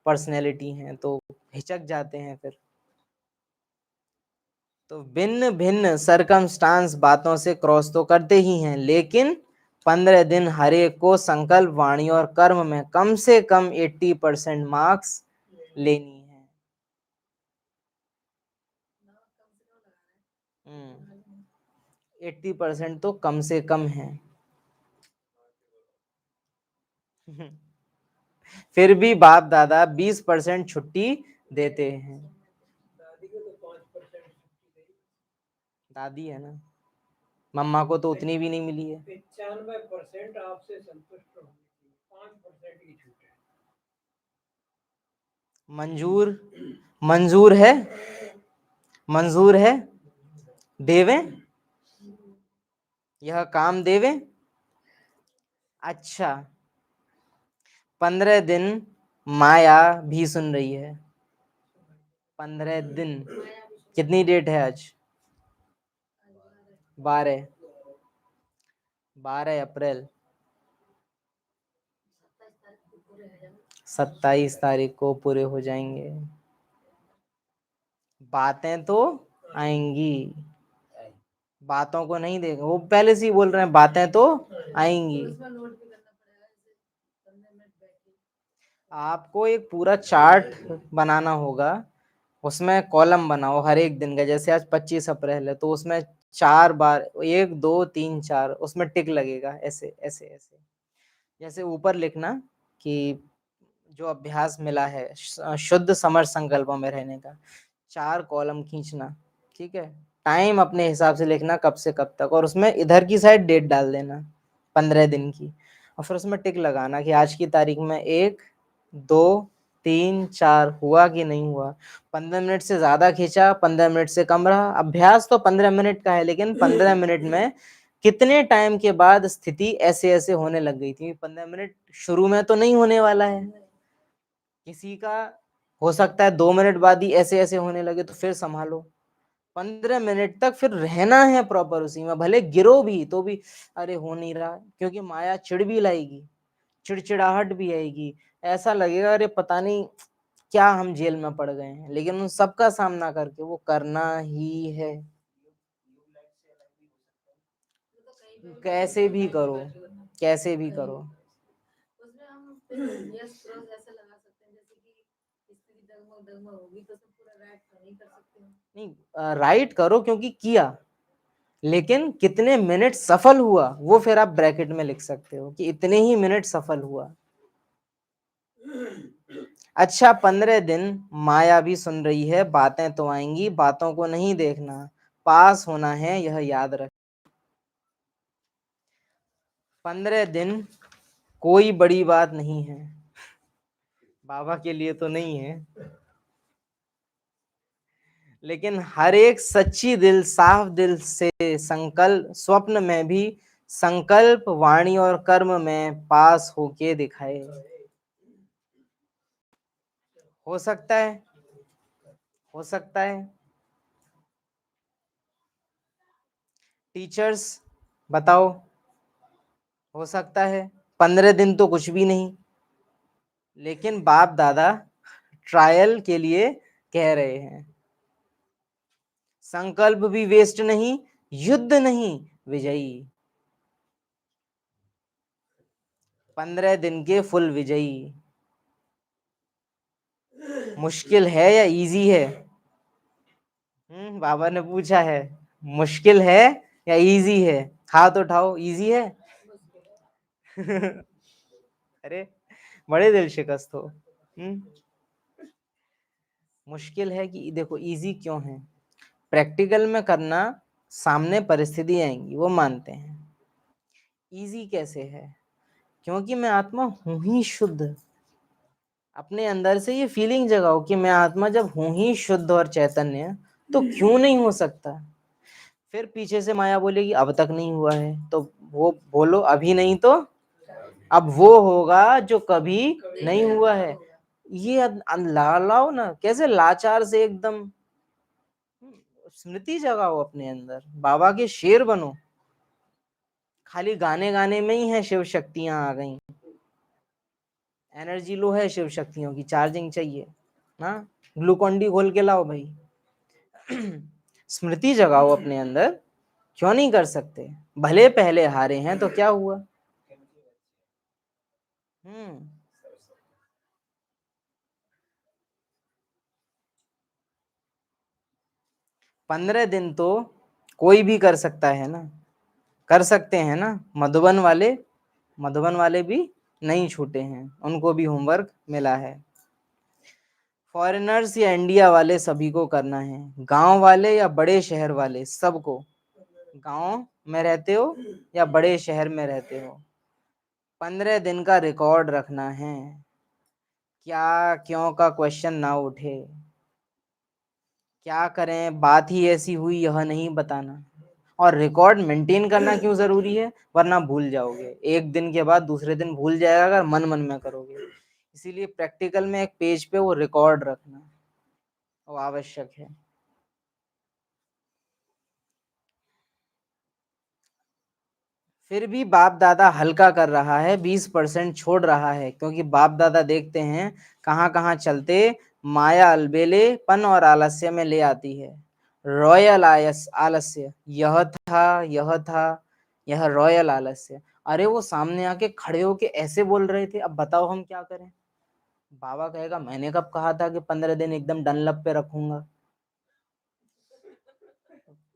पर्सनैलिटी है, तो हिचक जाते हैं फिर। तो भिन्न भिन्न सरकमस्टांस बातों से क्रॉस तो करते ही हैं, लेकिन 15 दिन हर एक को संकल्प, वाणी और कर्म में कम से कम 80% मार्क्स लेनी है। 80% तो कम से कम है। फिर भी बाप दादा 20% छुट्टी देते हैं। दादी को तो 5% छुट्टी दी। दादी है ना, मम्मा को तो उतनी भी नहीं मिली है। 95% आपसे संतुष्ट होने चाहिए, 5% की छूट है। मंजूर मंजूर है, मंजूर है। देवे, यह काम देवे। अच्छा, 15 दिन माया भी सुन रही है। 15 दिन, कितनी डेट है आज? 12 अप्रैल। 27 तारीख को पूरे हो जाएंगे। बातें तो आएंगी, बातों को नहीं देगा। वो पहले से ही बोल रहे हैं, बातें तो आएंगी। आपको एक पूरा चार्ट बनाना होगा, उसमें कॉलम बनाओ हर एक दिन का। जैसे आज 25 अप्रैल है, तो उसमें 4 बार 1 2 3 4 उसमें टिक लगेगा, ऐसे ऐसे ऐसे। जैसे ऊपर लिखना कि जो अभ्यास मिला है शुद्ध समर संकल्पों में रहने का, 4 कॉलम खींचना। ठीक है, टाइम अपने हिसाब से लिखना कब से कब तक, और उसमें इधर की साइड डेट डाल देना 15 दिन की, और फिर उसमें टिक लगाना कि आज की तारीख में 1 2 3 4 हुआ कि नहीं हुआ। 15 मिनट से ज्यादा खींचा, 15 मिनट से कम रहा। अभ्यास तो 15 मिनट का है, लेकिन 15 मिनट में कितने टाइम के बाद स्थिति ऐसे ऐसे होने लग गई थी। 15 मिनट शुरू में तो नहीं होने वाला है, किसी का हो सकता है 2 मिनट बाद ही ऐसे ऐसे होने लगे, तो फिर संभालो। 15 मिनट तक फिर रहना है प्रॉपर उसी में, भले गिरो भी तो भी अरे हो नहीं रहा, क्योंकि माया चिढ़ भी लाएगी, चिड़चिड़ाहट भी आएगी। ऐसा लगेगा अरे पता नहीं क्या हम जेल में पड़ गए हैं, लेकिन उन सबका सामना करके वो करना ही है। कैसे भी करो, कैसे भी करो। उसमें हम यस क्रॉस ऐसे लगा सकते हैं, जैसे कि स्त्री डगमग डगमग होगी तो उसमें पूरा राइट तो नहीं कर सकते हम। नहीं, राइट करो क्योंकि किया, लेकिन कितने मिनट सफल हुआ वो फिर आप ब्रैकेट में लिख सकते हो कि इतने ही मिनट सफल हुआ। अच्छा, 15 दिन माया भी सुन रही है, बातें तो आएंगी, बातों को नहीं देखना, पास होना है यह याद रख। 15 दिन कोई बड़ी बात नहीं है, बाबा के लिए तो नहीं है, लेकिन हर एक सच्ची दिल साफ दिल से संकल्प स्वप्न में भी संकल्प वाणी और कर्म में पास होके दिखाए। हो सकता है, हो सकता है। टीचर्स बताओ, हो सकता है। 15 दिन तो कुछ भी नहीं, लेकिन बाप दादा ट्रायल के लिए कह रहे हैं। संकल्प भी वेस्ट नहीं, युद्ध नहीं, विजयी। 15 दिन के फुल विजयी। मुश्किल है या इजी है? बाबा ने पूछा है, मुश्किल है या इजी है? हाथ उठाओ, इजी है। अरे बड़े दिल शिकस्त हो। मुश्किल है कि देखो इजी क्यों है, प्रैक्टिकल में करना, सामने परिस्थिति आएंगी वो मानते हैं। इजी कैसे है? क्योंकि मैं आत्मा हूं ही शुद्ध। अपने अंदर से ये फीलिंग जगाओ कि मैं आत्मा जब हूं ही शुद्ध और चैतन्य, तो क्यों नहीं हो सकता। फिर पीछे से माया बोलेगी अब तक नहीं हुआ है, तो वो बोलो अभी नहीं तो अब वो होगा जो कभी नहीं हुआ है। ये लाओ ना, कैसे लाचार से एकदम स्मृति जगाओ अपने अंदर, बाबा के शेर बनो। खाली गाने गाने में ही है शिव शक्तियां आ गई, एनर्जी लो है शिव शक्तियों की, चार्जिंग चाहिए ना, ग्लूकोन डी घोल के लाओ भाई। स्मृति जगाओ अपने अंदर, क्यों नहीं कर सकते। भले पहले हारे हैं तो क्या हुआ। 15 दिन तो कोई भी कर सकता है ना, कर सकते हैं ना। मधुबन वाले भी नहीं छूटे हैं, उनको भी होमवर्क मिला है। फॉरेनर्स या इंडिया वाले सभी को करना है, गांव वाले या बड़े शहर वाले सबको। गांव में रहते हो या बड़े शहर में रहते हो, 15 दिन का रिकॉर्ड रखना है। क्या क्यों का क्वेश्चन ना उठे, क्या करें बात ही ऐसी हुई यह नहीं बताना। और रिकॉर्ड मेंटेन करना क्यों जरूरी है, वरना भूल जाओगे, एक दिन के बाद दूसरे दिन भूल जाएगा अगर मन मन में करोगे। इसीलिए प्रैक्टिकल में एक पेज पे वो रिकॉर्ड रखना वो आवश्यक है। फिर भी बाप दादा हल्का कर रहा है, 20% छोड़ रहा है, क्योंकि बाप दादा देखते हैं कहाँ कहाँ चलते माया अलबेलेपन और आलस्य में ले आती है। रॉयल आलस्य यह रॉयल आलस्य। अरे वो सामने आके खड़े होके ऐसे बोल रहे थे, अब बताओ हम क्या करें। बाबा कहेगा मैंने कब कहा था कि 15 दिन एकदम डनलप पे रखूंगा।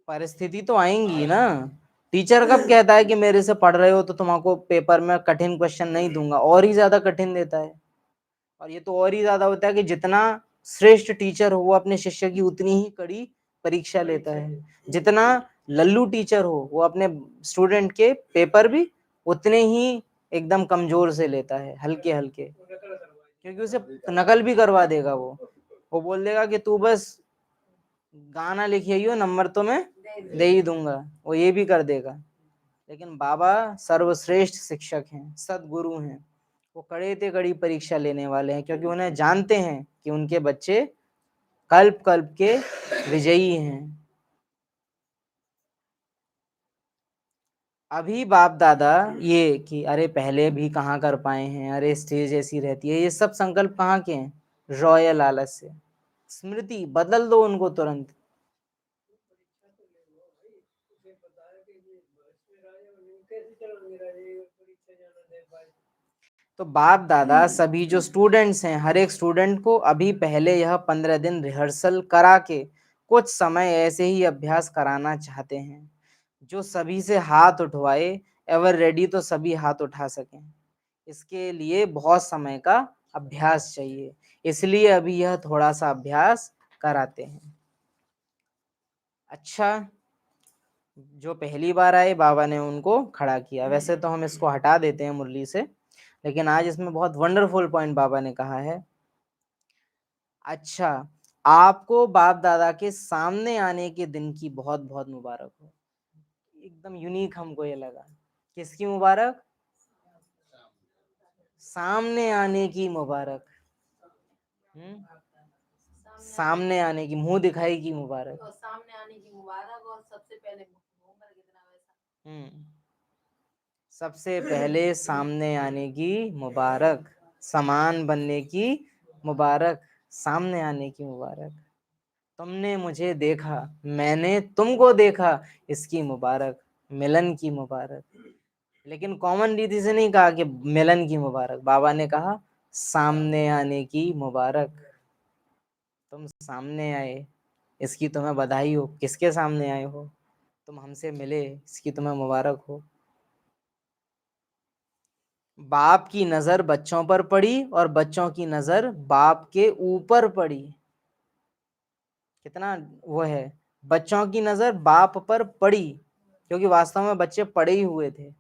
परिस्थिति तो आएंगी ना। टीचर कब कहता है कि मेरे से पढ़ रहे हो तो तुमको पेपर में कठिन क्वेश्चन नहीं दूंगा, और ही ज्यादा कठिन देता है। और ये तो और ही ज्यादा होता है कि जितना श्रेष्ठ टीचर हो वो अपने शिष्य की उतनी ही कड़ी परीक्षा लेता है। जितना लल्लू टीचर हो वो अपने स्टूडेंट के पेपर भी उतने ही एकदम कमजोर से लेता है, हल्के हल्के, क्योंकि उसे नकल भी करवा देगा। वो बोल देगा कि तू बस गाना लिखिए, नंबर तो मैं दे ही दूंगा, वो ये भी कर देगा। लेकिन बाबा सर्वश्रेष्ठ शिक्षक हैं, सदगुरु हैं, वो कड़े ते कड़ी परीक्षा लेने वाले हैं, क्योंकि उन्हें जानते हैं कि उनके बच्चे कल्प कल्प के विजयी हैं। अभी बाप दादा ये कि अरे पहले भी कहाँ कर पाए हैं, अरे स्टेज ऐसी रहती है, ये सब संकल्प कहाँ के हैं, रॉयल आलस्य। स्मृति बदल दो उनको तुरंत। तो बाप दादा सभी जो स्टूडेंट्स हैं, हर एक स्टूडेंट को अभी पहले यह 15 दिन रिहर्सल करा के कुछ समय ऐसे ही अभ्यास कराना चाहते हैं, जो सभी से हाथ उठवाए। एवर रेडी तो सभी हाथ उठा सकें, इसके लिए बहुत समय का अभ्यास चाहिए, इसलिए अभी यह थोड़ा सा अभ्यास कराते हैं। अच्छा, जो पहली बार आए बाबा ने उनको खड़ा किया, वैसे तो हम इसको हटा देते हैं मुरली से, लेकिन आज इसमें बहुत वंडरफुल पॉइंट बाबा ने कहा है। अच्छा, आपको बाप दादा के सामने आने के दिन की बहुत बहुत मुबारक हो। एकदम यूनिक हमको ये लगा। किसकी मुबारक? सामने आने की मुबारक। सामने आने की, मुंह दिखाई की मुबारक। और सामने आने की मुबारक, और सबसे पहले मुंह पर कितना वैसा। सबसे पहले सामने आने की मुबारक, समान बनने की मुबारक, सामने आने की मुबारक। तुमने मुझे देखा, मैंने तुमको देखा, इसकी मुबारक, मिलन की मुबारक। लेकिन कॉमन रीति से नहीं कहा कि मिलन की मुबारक, बाबा ने कहा सामने आने की मुबारक। तुम सामने आए, इसकी तुम्हें बधाई हो। किसके सामने आए हो? तुम हमसे मिले, इसकी तुम्हें मुबारक हो। बाप की नजर बच्चों पर पड़ी और बच्चों की नजर बाप के ऊपर पड़ी। कितना वो है, बच्चों की नजर बाप पर पड़ी, क्योंकि वास्तव में बच्चे पड़े ही हुए थे,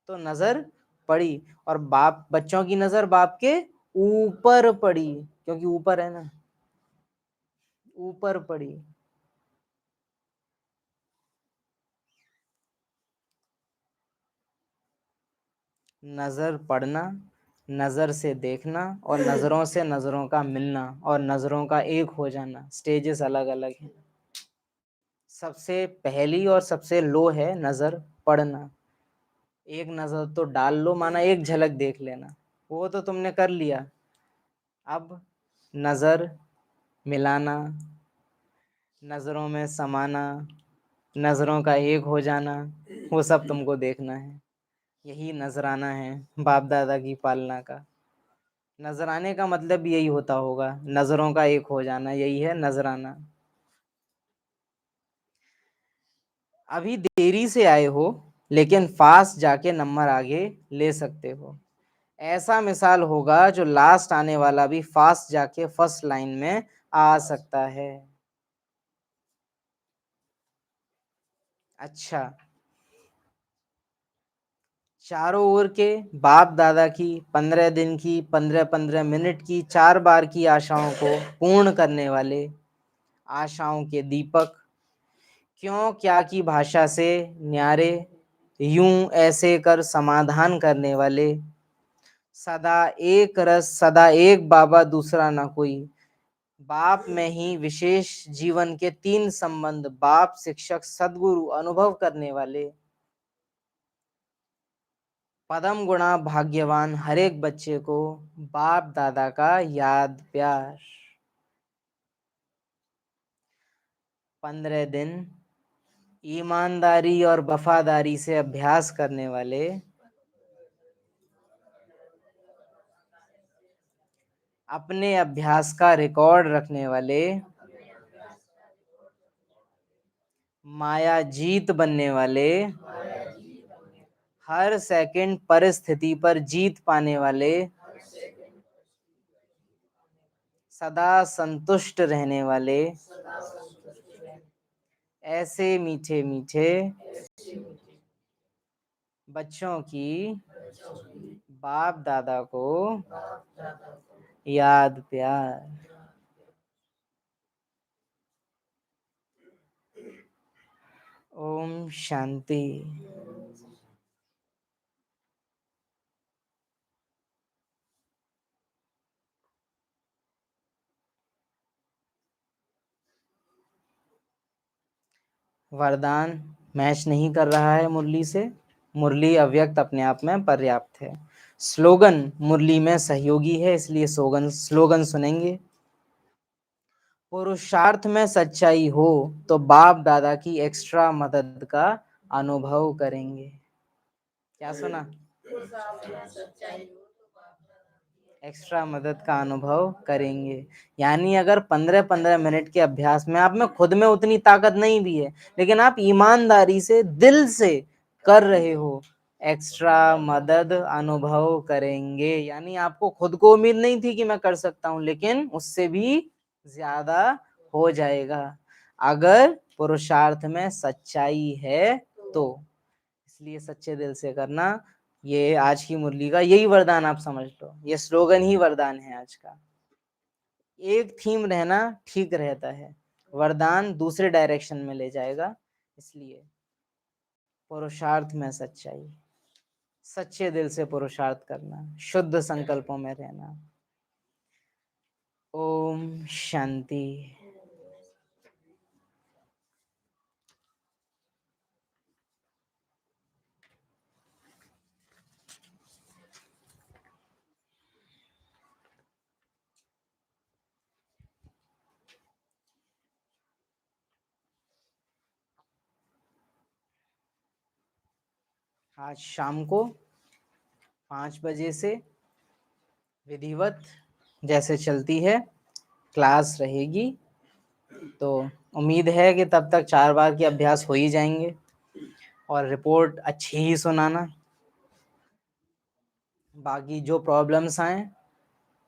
तो नजर पड़ी। और बाप, बच्चों की नजर बाप के ऊपर पड़ी, क्योंकि ऊपर है ना, ऊपर पड़ी। नजर पड़ना, नजर से देखना, और नजरों से नजरों का मिलना, और नजरों का एक हो जाना, स्टेजेस अलग अलग हैं। सबसे पहली और सबसे लो है नजर पड़ना। एक नजर तो डाल लो, माना एक झलक देख लेना, वो तो तुमने कर लिया। अब नजर मिलाना, नजरों में समाना, नजरों का एक हो जाना, वो सब तुमको देखना है। यही नजराना है बाप दादा की पालना का। नजराने का मतलब यही होता होगा, नजरों का एक हो जाना, यही है नजराना। अभी देरी से आए हो, लेकिन फास्ट जाके नंबर आगे ले सकते हो। ऐसा मिसाल होगा जो लास्ट आने वाला भी फास्ट जाके फर्स्ट लाइन में आ सकता है। अच्छा, चारों ओर के बाप दादा की 15 दिन की, 15-15 मिनट की, 4 बार की आशाओं को पूर्ण करने वाले, आशाओं के दीपक, क्यों क्या की भाषा से न्यारे, यूं ऐसे कर समाधान करने वाले, सदा एक रस, सदा एक बाबा, दूसरा ना कोई, बाप में ही विशेष जीवन के 3 संबंध, बाप, शिक्षक, सदगुरु, अनुभव करने वाले, पदम गुणा भाग्यवान हर एक बच्चे को बाप दादा का याद प्यार। 15 दिन ईमानदारी और वफादारी से अभ्यास करने वाले, अपने अभ्यास का रिकॉर्ड रखने वाले, माया जीत बनने वाले, हर सेकंड परिस्थिति पर जीत पाने वाले, सदा संतुष्ट रहने वाले, ऐसे मीठे मीठे बच्चों की बाप दादा को याद प्यार। ओम शांति। वरदान मैच नहीं कर रहा है मुरली से, मुरली अव्यक्त अपने आप में पर्याप्त है। स्लोगन मुरली में सहयोगी है, इसलिए स्लोगन सुनेंगे। पुरुषार्थ में सच्चाई हो तो बाप दादा की एक्स्ट्रा मदद का अनुभव करेंगे। क्या सुना? एक्स्ट्रा मदद का अनुभव करेंगे। यानी अगर 15-15 मिनट के अभ्यास में आप में खुद में उतनी ताकत नहीं भी है, लेकिन आप ईमानदारी से दिल से कर रहे हो, एक्स्ट्रा मदद अनुभव करेंगे। यानी आपको खुद को उम्मीद नहीं थी कि मैं कर सकता हूं, लेकिन उससे भी ज्यादा हो जाएगा अगर पुरुषार्थ में सच्चाई है तो। इसलिए सच्चे दिल से करना, ये आज की मुरली का यही वरदान आप समझ लो, ये स्लोगन ही वरदान है आज का। एक थीम रहना ठीक रहता है, वरदान दूसरे डायरेक्शन में ले जाएगा। इसलिए पुरुषार्थ में सच्चाई, सच्चे दिल से पुरुषार्थ करना, शुद्ध संकल्पों में रहना। ओम शांति। आज शाम को 5 बजे से विधिवत जैसे चलती है क्लास रहेगी, तो उम्मीद है कि तब तक 4 बार के अभ्यास हो ही जाएंगे और रिपोर्ट अच्छी ही सुनाना। बाकी जो प्रॉब्लम्स आए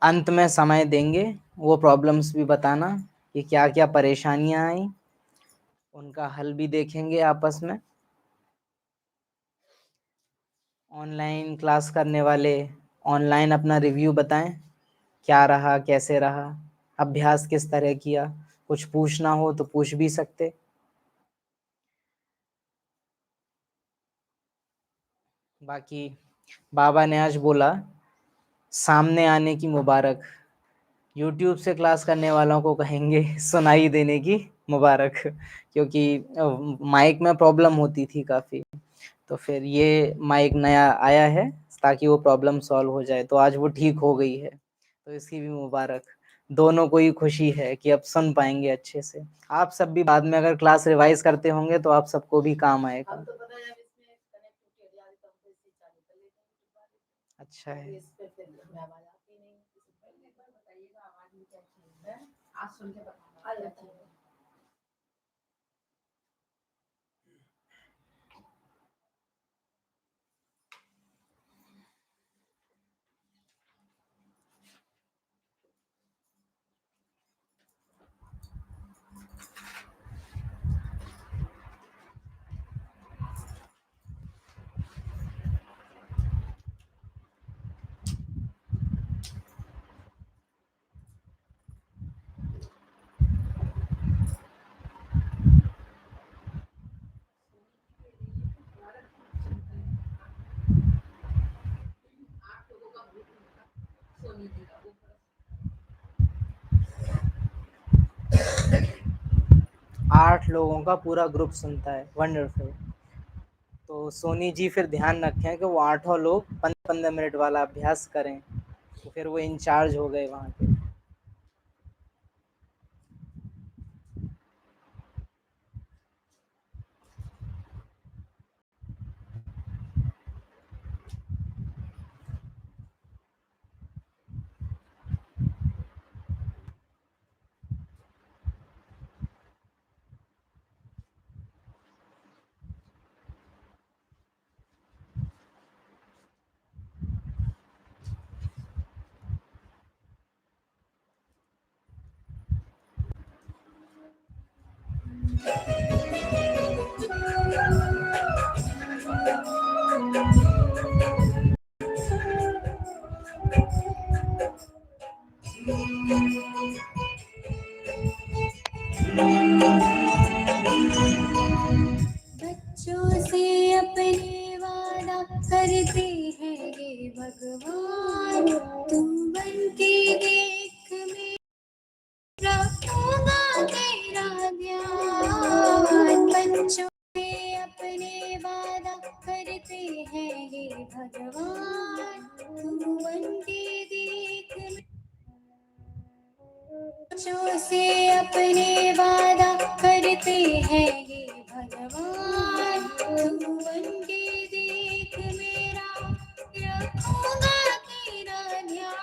अंत में समय देंगे, वो प्रॉब्लम्स भी बताना कि क्या क्या परेशानियां आई, उनका हल भी देखेंगे आपस में। ऑनलाइन क्लास करने वाले ऑनलाइन अपना रिव्यू बताएं, क्या रहा, कैसे रहा, अभ्यास किस तरह किया। कुछ पूछना हो तो पूछ भी सकते। बाकी बाबा ने आज बोला सामने आने की मुबारक, YouTube से क्लास करने वालों को कहेंगे सुनाई देने की मुबारक, क्योंकि माइक में प्रॉब्लम होती थी काफ़ी, तो फिर ये माइक नया आया है ताकि वो प्रॉब्लम सॉल्व हो जाए, तो आज वो ठीक हो गई है, तो इसकी भी मुबारक। दोनों को ही खुशी है कि अब सुन पाएंगे अच्छे से। आप सब भी बाद में अगर क्लास रिवाइज करते होंगे तो आप सबको भी काम आएगा। अब तो पता है, अब इसमें कनेक्टिविटी आदि कम से चालू कर लेते हैं। अच्छा है। इस पे फिर हमें आवाज आती नहीं। पहले एक बार बताइएगा आवाज में क्या चीज है, आज सुन के बताना। आज अच्छा है। 8 लोगों का पूरा ग्रुप सुनता है, वंडरफुल। तो सोनी जी फिर ध्यान रखें कि वो 8 लोग 15 मिनट वाला अभ्यास करें, तो फिर वो इंचार्ज हो गए वहाँ पे। बच्चों से अपने वादा करते हैं ये भगवान, तुम बनके देख मेरा होगा तेरा ध्यान। बच्चों से अपने वादा करते हैं ये भगवान, तुम बनके देख। बच्चों से अपने वादा करते हैं ये भगवान, तुम बनके देख मेरा रखूंगा तेरा ध्यान।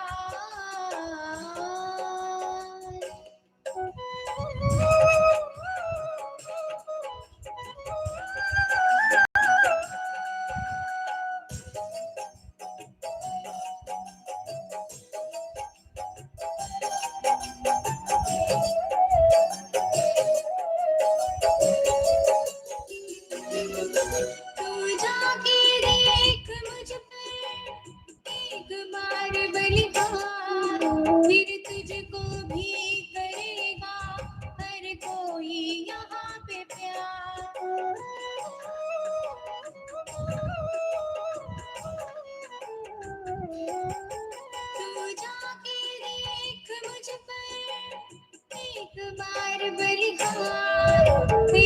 तू जाके देख मुझ पे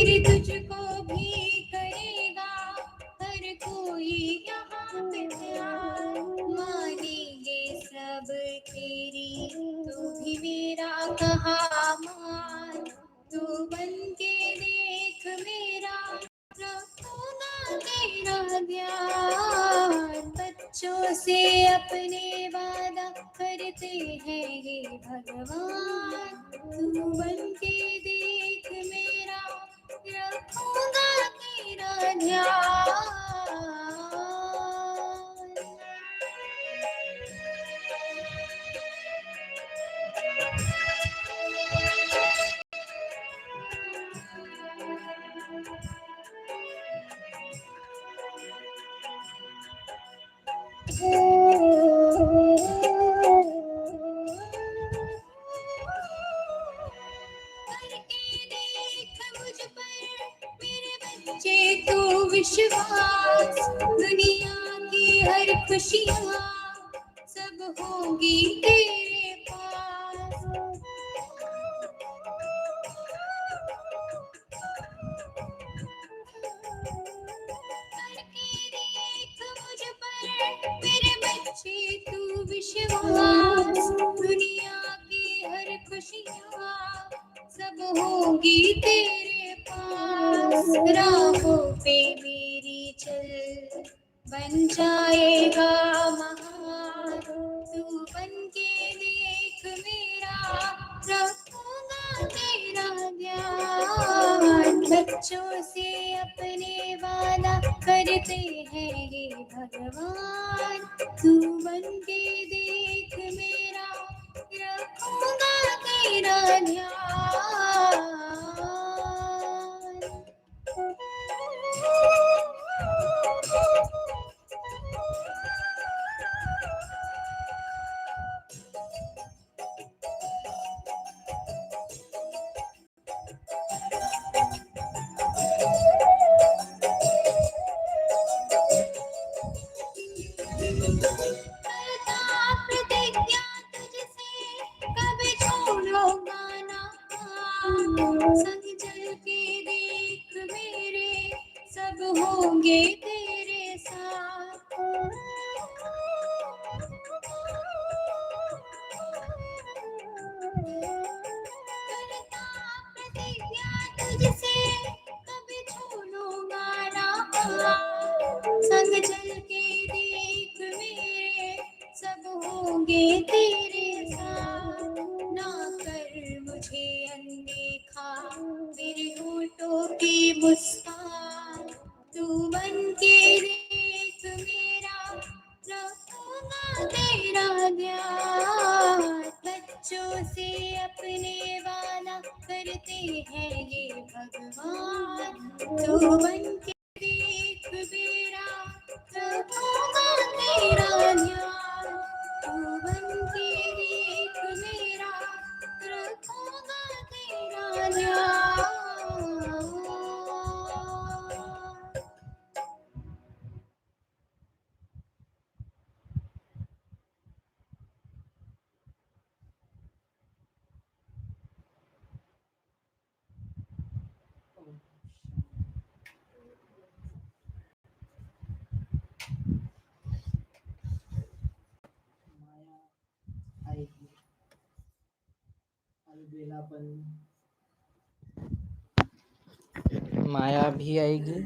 फिर तुझको भी करेगा हर कोई यहाँ पे प्यार। मानेंगे सब तेरी तू भी मेरा कहा मान। तू बन के देख मेरा रखूंगा तेरा ध्यान। बच्चों से अपने वादा करते हैं ये भगवान। तू बन के देख मेरा रखूंगा तेरा ध्यान। करके देख मुझ पर मेरे बच्चे तू विश्वास। दुनिया की हर खुशियाँ सब होगी तेरे पास। करके देख मुझ पर मेरे बच्चे तू विश्वास। दुनिया की हर खुशियाँ सब होगी तेरे पास। राहों पे मेरी चल बन जाएगा महान। तू बन के देख मेरा रखूंगा तेरा ध्यान। बच्चों से अपने वादा करते हैं ये भगवान। तू बन के देख मेरा रखूंगा तेरा ध्यान। करता प्रतिज्ञा तुझसे कभी छोड़ूंगा ना। संग चल के देख मेरे सब होंगे तेरे साथ। करता प्रतिज्ञा तुझसे कभी छोड़ूंगा ना। संग चल के देख मेरे सब होंगे तेरे साथ। ना कर मुझे अनदेखा मेरे होठों की मुस्कान। तू बन के देख मेरा रखूंगा तेरा ध्यान। बच्चों से अपने वादा करते हैं ये भगवान। तू बन के देख मेरा रखूंगा तेरा ध्यान। तू बन के देख मेरा रखूंगा तेरा ध्यान। माया आएगी, अलबेलापन, माया भी आएगी,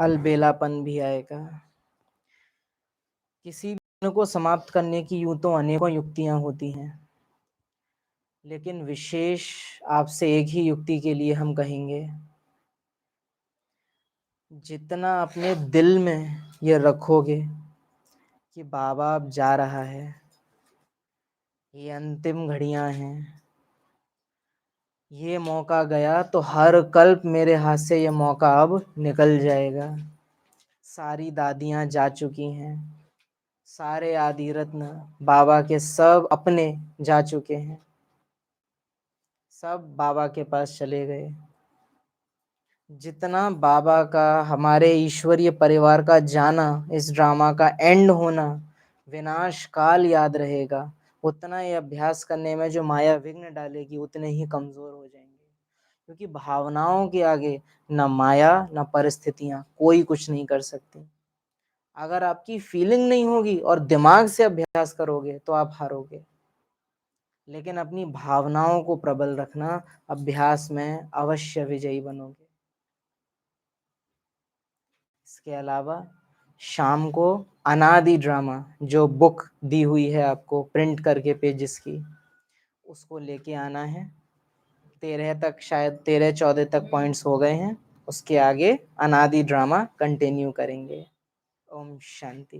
अलबेलापन भी आएगा। किसी भी को समाप्त करने की यूं तो अनेकों युक्तियां होती हैं, लेकिन विशेष आपसे एक ही युक्ति के लिए हम कहेंगे। जितना अपने दिल में ये रखोगे कि बाबा अब जा रहा है, ये अंतिम घड़ियां हैं, ये मौका गया तो हर कल्प मेरे हाथ से ये मौका अब निकल जाएगा। सारी दादियां जा चुकी हैं, सारे आदि रत्न बाबा के सब अपने जा चुके हैं, सब बाबा के पास चले गए। जितना बाबा का हमारे ईश्वरीय परिवार का जाना, इस ड्रामा का एंड होना विनाश काल याद रहेगा, उतना ही अभ्यास करने में जो माया विघ्न डालेगी उतने ही कमजोर हो जाएंगे। क्योंकि भावनाओं के आगे न माया न परिस्थितियां कोई कुछ नहीं कर सकती। अगर आपकी फीलिंग नहीं होगी और दिमाग से अभ्यास करोगे तो आप हारोगे, लेकिन अपनी भावनाओं को प्रबल रखना, अभ्यास में अवश्य विजयी बनोगे। इसके अलावा शाम को अनादि ड्रामा जो बुक दी हुई है आपको प्रिंट करके पेजेस की, उसको लेके आना है। 13 तक, शायद 13-14 तक पॉइंट्स हो गए हैं, उसके आगे अनादि ड्रामा कंटिन्यू करेंगे। ओम शांति।